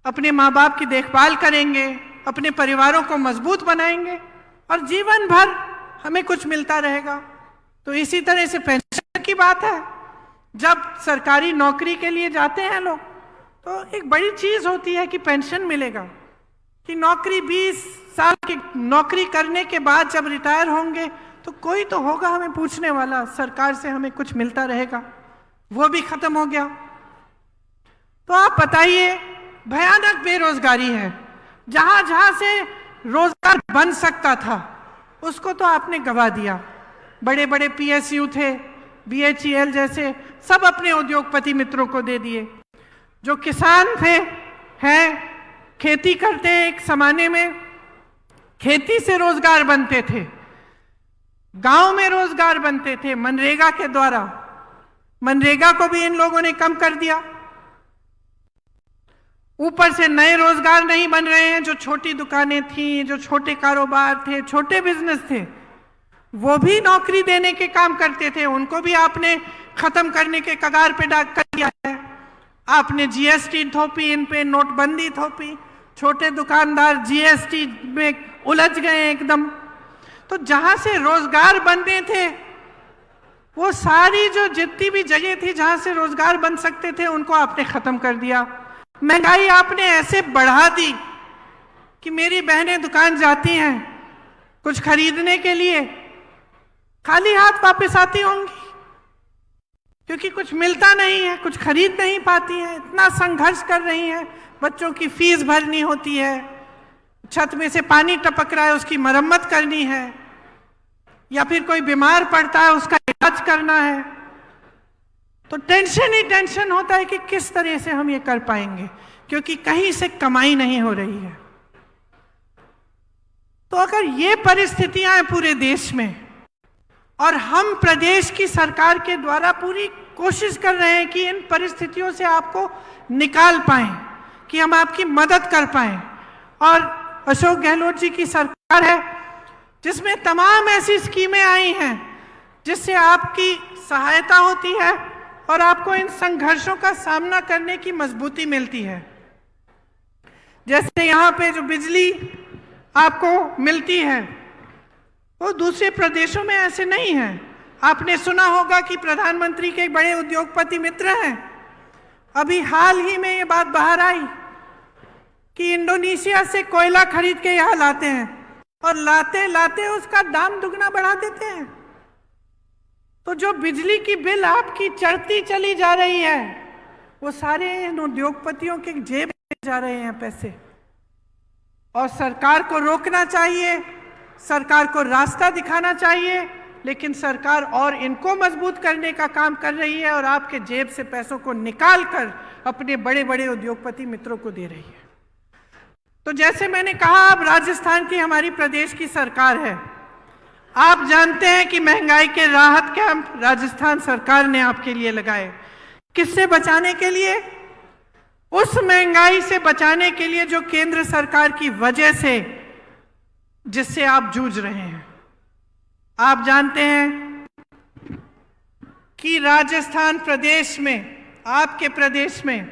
Speaker 6: अपने माँ बाप की देखभाल करेंगे, अपने परिवारों को मजबूत बनाएंगे और जीवन भर हमें कुछ मिलता रहेगा। तो इसी तरह से पेंशन की बात है, जब सरकारी नौकरी के लिए जाते हैं लोग, तो एक बड़ी चीज होती है कि पेंशन मिलेगा, कि नौकरी 20 साल की नौकरी करने के बाद जब रिटायर होंगे तो कोई तो होगा हमें पूछने वाला, सरकार से हमें कुछ मिलता रहेगा। वो भी खत्म हो गया। तो आप बताइए, भयानक बेरोजगारी है। जहां जहां से रोजगार बन सकता था उसको तो आपने गवा दिया। बड़े बड़े PSU थे, BHEL जैसे, सब अपने उद्योगपति मित्रों को दे दिए। जो किसान थे, हैं, खेती करते हैं, एक जमाने में खेती से रोजगार बनते थे, गांव में रोजगार बनते थे मनरेगा के द्वारा। मनरेगा को भी इन लोगों ने कम कर दिया। ऊपर से नए रोजगार नहीं बन रहे हैं। जो छोटी दुकानें थी, जो छोटे कारोबार थे, छोटे बिजनेस थे, वो भी नौकरी देने के काम करते थे, उनको भी आपने खत्म करने के कगार पे डाक कर दिया है। आपने GST थोपी, इन पे नोटबंदी थोपी, छोटे दुकानदार GST में उलझ गए एकदम। तो जहां से रोजगार बनने थे, वो सारी जो जितनी भी जगह थी जहां से रोजगार बन सकते थे, उनको आपने खत्म कर दिया। महंगाई आपने ऐसे बढ़ा दी कि मेरी बहनें दुकान जाती हैं कुछ खरीदने के लिए, खाली हाथ वापस आती होंगी, क्योंकि कुछ मिलता नहीं है, कुछ खरीद नहीं पाती हैं। इतना संघर्ष कर रही हैं, बच्चों की फीस भरनी होती है, छत में से पानी टपक रहा है उसकी मरम्मत करनी है, या फिर कोई बीमार पड़ता है उसका इलाज करना है। तो टेंशन ही टेंशन होता है कि किस तरह से हम ये कर पाएंगे, क्योंकि कहीं से कमाई नहीं हो रही है। तो अगर ये परिस्थितियां हैं पूरे देश में, और हम प्रदेश की सरकार के द्वारा पूरी कोशिश कर रहे हैं कि इन परिस्थितियों से आपको निकाल पाएं, कि हम आपकी मदद कर पाएं, और अशोक गहलोत जी की सरकार है जिसमें तमाम ऐसी स्कीमें आई हैं जिससे आपकी सहायता होती है और आपको इन संघर्षों का सामना करने की मजबूती मिलती है। जैसे यहाँ पे जो बिजली आपको मिलती है, वो दूसरे प्रदेशों में ऐसे नहीं है। आपने सुना होगा कि प्रधानमंत्री के बड़े उद्योगपति मित्र हैं, अभी हाल ही में ये बात बाहर आई कि इंडोनेशिया से कोयला खरीद के यहाँ लाते हैं, और लाते लाते उसका दाम दुगना बढ़ा देते हैं। तो जो बिजली की बिल आपकी चढ़ती चली जा रही है, वो सारे इन उद्योगपतियों के जेब में जा रहे हैं पैसे। और सरकार को रोकना चाहिए, सरकार को रास्ता दिखाना चाहिए, लेकिन सरकार और इनको मजबूत करने का काम कर रही है और आपके जेब से पैसों को निकाल कर अपने बड़े बड़े उद्योगपति मित्रों को दे रही है। तो जैसे मैंने कहा, अब राजस्थान की हमारी प्रदेश की सरकार है। आप जानते हैं कि महंगाई के राहत कैंप राजस्थान सरकार ने आपके लिए लगाए। किससे बचाने के लिए? उस महंगाई से बचाने के लिए जो केंद्र सरकार की वजह से, जिससे आप जूझ रहे हैं। आप जानते हैं कि राजस्थान प्रदेश में, आपके प्रदेश में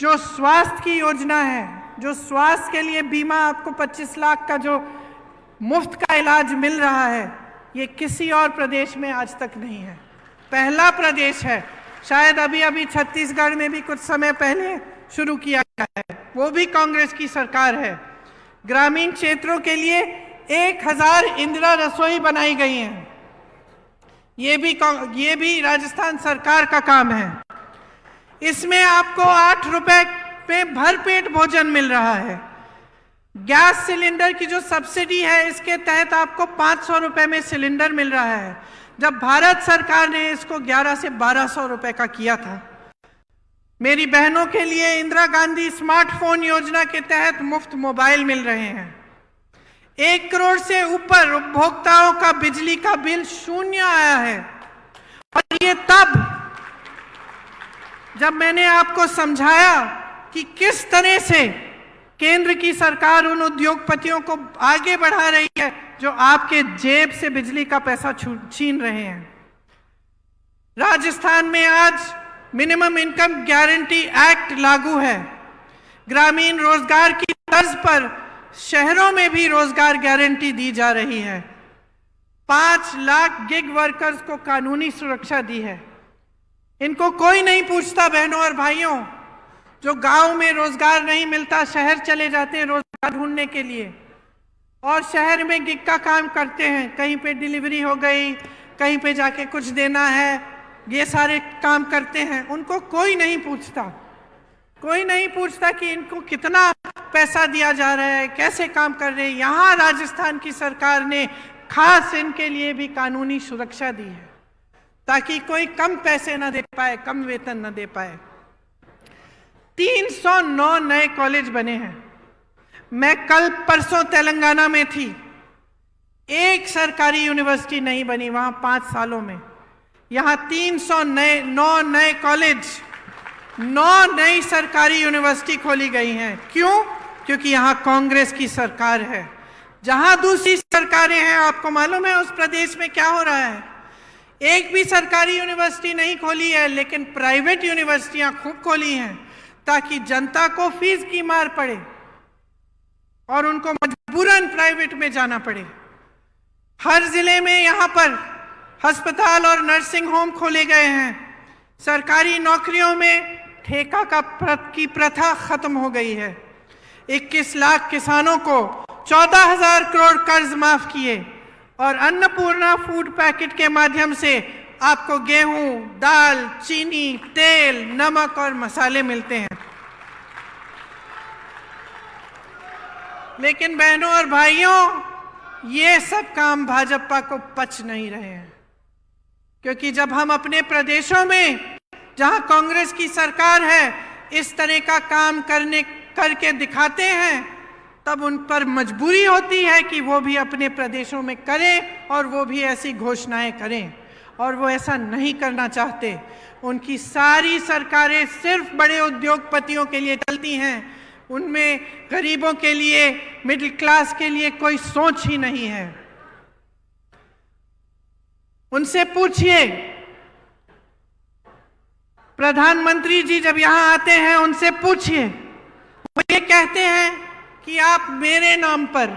Speaker 6: जो स्वास्थ्य की योजना है, जो स्वास्थ्य के लिए बीमा आपको 25 लाख का जो मुफ्त का इलाज मिल रहा है, ये किसी और प्रदेश में आज तक नहीं है। पहला प्रदेश है। शायद अभी अभी छत्तीसगढ़ में भी कुछ समय पहले शुरू किया गया है, वो भी कांग्रेस की सरकार है। ग्रामीण क्षेत्रों के लिए 1000 इंदिरा रसोई बनाई गई हैं, ये भी राजस्थान सरकार का काम है। इसमें आपको 8 रुपए पे भरपेट भोजन मिल रहा है। गैस सिलेंडर की जो सब्सिडी है, इसके तहत आपको 500 रुपए में सिलेंडर मिल रहा है, जब भारत सरकार ने इसको 1100 से 1200 रुपए का किया था। मेरी बहनों के लिए इंदिरा गांधी स्मार्टफोन योजना के तहत मुफ्त मोबाइल मिल रहे हैं। 1 करोड़ से ऊपर उपभोक्ताओं का बिजली का बिल शून्य आया है, और ये तब जब मैंने आपको समझाया कि किस तरह से केंद्र की सरकार उन उद्योगपतियों को आगे बढ़ा रही है जो आपके जेब से बिजली का पैसा छीन रहे हैं। राजस्थान में आज मिनिमम इनकम गारंटी एक्ट लागू है। ग्रामीण रोजगार की तर्ज पर शहरों में भी रोजगार गारंटी दी जा रही है। 5 लाख गिग वर्कर्स को कानूनी सुरक्षा दी है। इनको कोई नहीं पूछता बहनों और भाइयों, जो गांव में रोजगार नहीं मिलता शहर चले जाते हैं रोजगार ढूंढने के लिए, और शहर में गिग का काम करते हैं। कहीं पे डिलीवरी हो गई, कहीं पे जाके कुछ देना है, ये सारे काम करते हैं। उनको कोई नहीं पूछता, कोई नहीं पूछता कि इनको कितना पैसा दिया जा रहा है, कैसे काम कर रहे हैं। यहाँ राजस्थान की सरकार ने खास इनके लिए भी कानूनी सुरक्षा दी है, ताकि कोई कम पैसे ना दे पाए, कम वेतन ना दे पाए। 309 नए कॉलेज बने हैं। मैं कल परसों तेलंगाना में थी, एक सरकारी यूनिवर्सिटी नहीं बनी वहां 5 सालों में। यहां 309 नए कॉलेज, 9 नई सरकारी यूनिवर्सिटी खोली गई हैं। क्यों? क्योंकि यहां कांग्रेस की सरकार है। जहां दूसरी सरकारें हैं, आपको मालूम है उस प्रदेश में क्या हो रहा है? एक भी सरकारी यूनिवर्सिटी नहीं खोली है, लेकिन प्राइवेट यूनिवर्सिटियां खूब खोली हैं, ताकि जनता को फीस की मार पड़े और उनको मजबूरन प्राइवेट में जाना पड़े। हर जिले में यहाँ पर अस्पताल और नर्सिंग होम खोले गए हैं। सरकारी नौकरियों में ठेका की प्रथा खत्म हो गई है। 21 लाख किसानों को 14,000 करोड़ कर्ज माफ किए, और अन्नपूर्णा फूड पैकेट के माध्यम से आपको गेहूं, दाल, चीनी, तेल, नमक और मसाले मिलते हैं। लेकिन बहनों और भाइयों, ये सब काम भाजपा को पच नहीं रहे हैं, क्योंकि जब हम अपने प्रदेशों में जहां कांग्रेस की सरकार है इस तरह का काम करके दिखाते हैं, तब उन पर मजबूरी होती है कि वो भी अपने प्रदेशों में करें, और वो भी ऐसी घोषणाएं करें, और वो ऐसा नहीं करना चाहते। उनकी सारी सरकारें सिर्फ बड़े उद्योगपतियों के लिए चलती हैं, उनमें गरीबों के लिए, मिडिल क्लास के लिए कोई सोच ही नहीं है। उनसे पूछिए, प्रधानमंत्री जी जब यहां आते हैं उनसे पूछिए, वो ये कहते हैं कि आप मेरे नाम पर,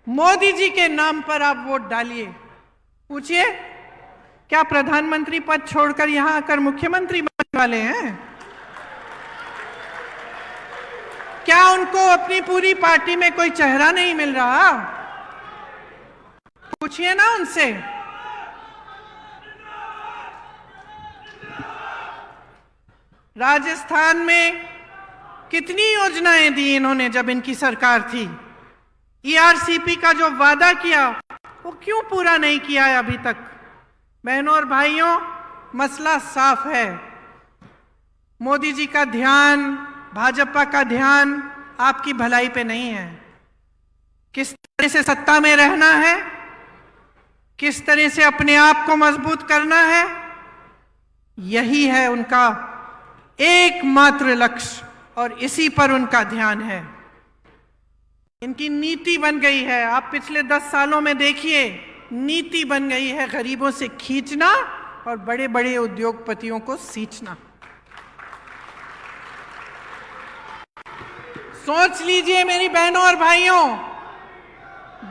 Speaker 6: मोदी जी के नाम पर आप वोट डालिए। पूछिए, क्या प्रधानमंत्री पद छोड़कर यहां आकर मुख्यमंत्री बनने वाले हैं? क्या उनको अपनी पूरी पार्टी में कोई चेहरा नहीं मिल रहा? पूछिए ना उनसे। राजस्थान में कितनी योजनाएं दी इन्होंने जब इनकी सरकार थी। ईआरसीपी का जो वादा किया वो क्यों पूरा नहीं किया है अभी तक? बहनों और भाइयों, मसला साफ है। मोदी जी का ध्यान, भाजपा का ध्यान आपकी भलाई पे नहीं है। किस तरह से सत्ता में रहना है, किस तरह से अपने आप को मजबूत करना है, यही है उनका एकमात्र लक्ष्य, और इसी पर उनका ध्यान है। इनकी नीति बन गई है, आप पिछले 10 सालों में देखिए, नीति बन गई है गरीबों से खींचना और बड़े बड़े उद्योगपतियों को सींचना। सोच लीजिए मेरी बहनों और भाइयों,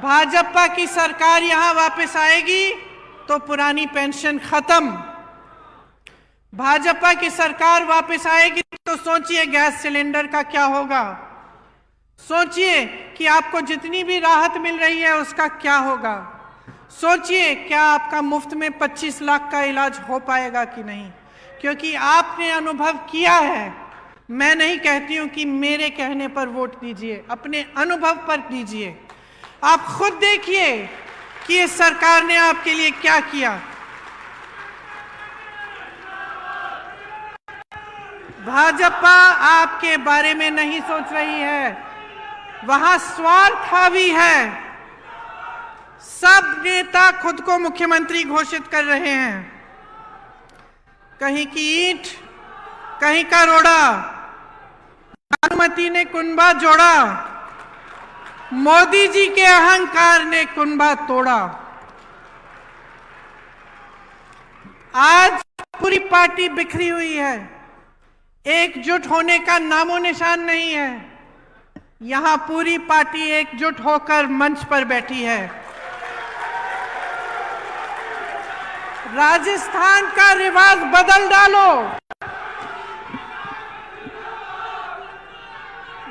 Speaker 6: भाजपा की सरकार यहां वापस आएगी तो पुरानी पेंशन खत्म, भाजपा की सरकार वापस आएगी तो सोचिए गैस सिलेंडर का क्या होगा, सोचिए कि आपको जितनी भी राहत मिल रही है उसका क्या होगा, सोचिए क्या आपका मुफ्त में 25 लाख का इलाज हो पाएगा कि नहीं, क्योंकि आपने अनुभव किया है। मैं नहीं कहती हूं कि मेरे कहने पर वोट दीजिए, अपने अनुभव पर दीजिए। आप खुद देखिए कि इस सरकार ने आपके लिए क्या किया। भाजपा आपके बारे में नहीं सोच रही है, वहां स्वार्थ हावी है। सब नेता खुद को मुख्यमंत्री घोषित कर रहे हैं, कहीं की ईंट कहीं का रोड़ा, भानुमति ने कुनबा जोड़ा, मोदी जी के अहंकार ने कुनबा तोड़ा। आज पूरी पार्टी बिखरी हुई है, एकजुट होने का नामो निशान नहीं है। यहां पूरी पार्टी एकजुट होकर मंच पर बैठी है। राजस्थान का रिवाज बदल डालो,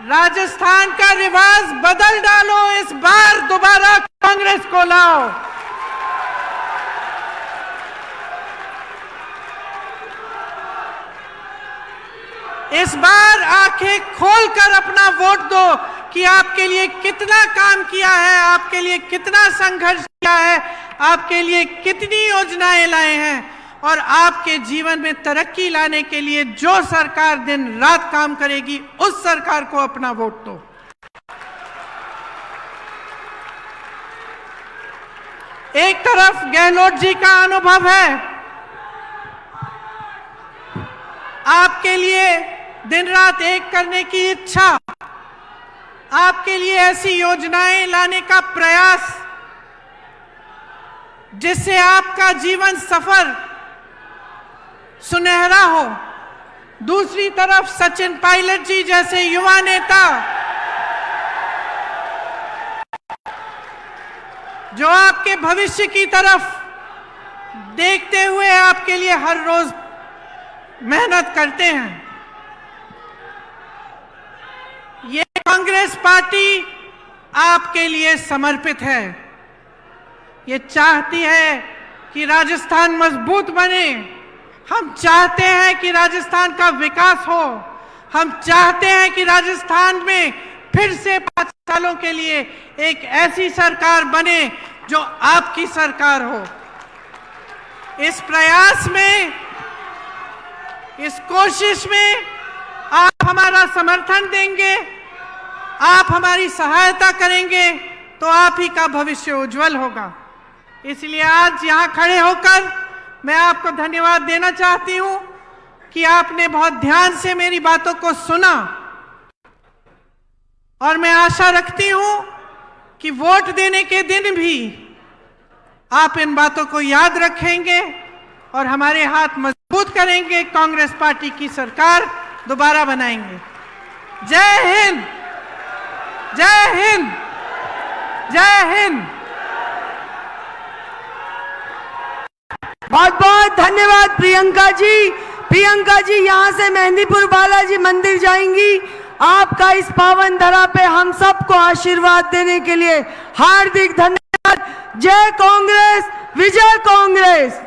Speaker 6: राजस्थान का रिवाज बदल डालो। इस बार दोबारा कांग्रेस को लाओ। इस बार आंखें खोलकर अपना वोट दो कि आपके लिए कितना काम किया है, आपके लिए कितना संघर्ष किया है, आपके लिए कितनी योजनाएं लाए हैं, और आपके जीवन में तरक्की लाने के लिए जो सरकार दिन रात काम करेगी उस सरकार को अपना वोट दो। एक तरफ गहलोत जी का अनुभव है, आपके लिए दिन रात एक करने की इच्छा, आपके लिए ऐसी योजनाएं लाने का प्रयास जिससे आपका जीवन सफर सुनहरा हो। दूसरी तरफ सचिन पायलट जी जैसे युवा नेता जो आपके भविष्य की तरफ देखते हुए आपके लिए हर रोज मेहनत करते हैं। ये कांग्रेस पार्टी आपके लिए समर्पित है। ये चाहती है कि राजस्थान मजबूत बने। हम चाहते हैं कि राजस्थान का विकास हो। हम चाहते हैं कि राजस्थान में फिर से 5 सालों के लिए एक ऐसी सरकार बने जो आपकी सरकार हो। इस प्रयास में, इस कोशिश में आप हमारा समर्थन देंगे, आप हमारी सहायता करेंगे तो आप ही का भविष्य उज्जवल होगा। इसलिए आज यहाँ खड़े होकर मैं आपको धन्यवाद देना चाहती हूं कि आपने बहुत ध्यान से मेरी बातों को सुना, और मैं आशा रखती हूं कि वोट देने के दिन भी आप इन बातों को याद रखेंगे और हमारे हाथ मजबूत करेंगे, कांग्रेस पार्टी की सरकार दोबारा बनाएंगे। जय हिंद, जय हिंद, जय हिंद।
Speaker 2: बहुत बहुत धन्यवाद प्रियंका जी। प्रियंका जी यहाँ से मेहंदीपुर बालाजी मंदिर जाएंगी। आपका इस पावन धरा पे हम सबको आशीर्वाद देने के लिए हार्दिक धन्यवाद। जय कांग्रेस, विजय कांग्रेस।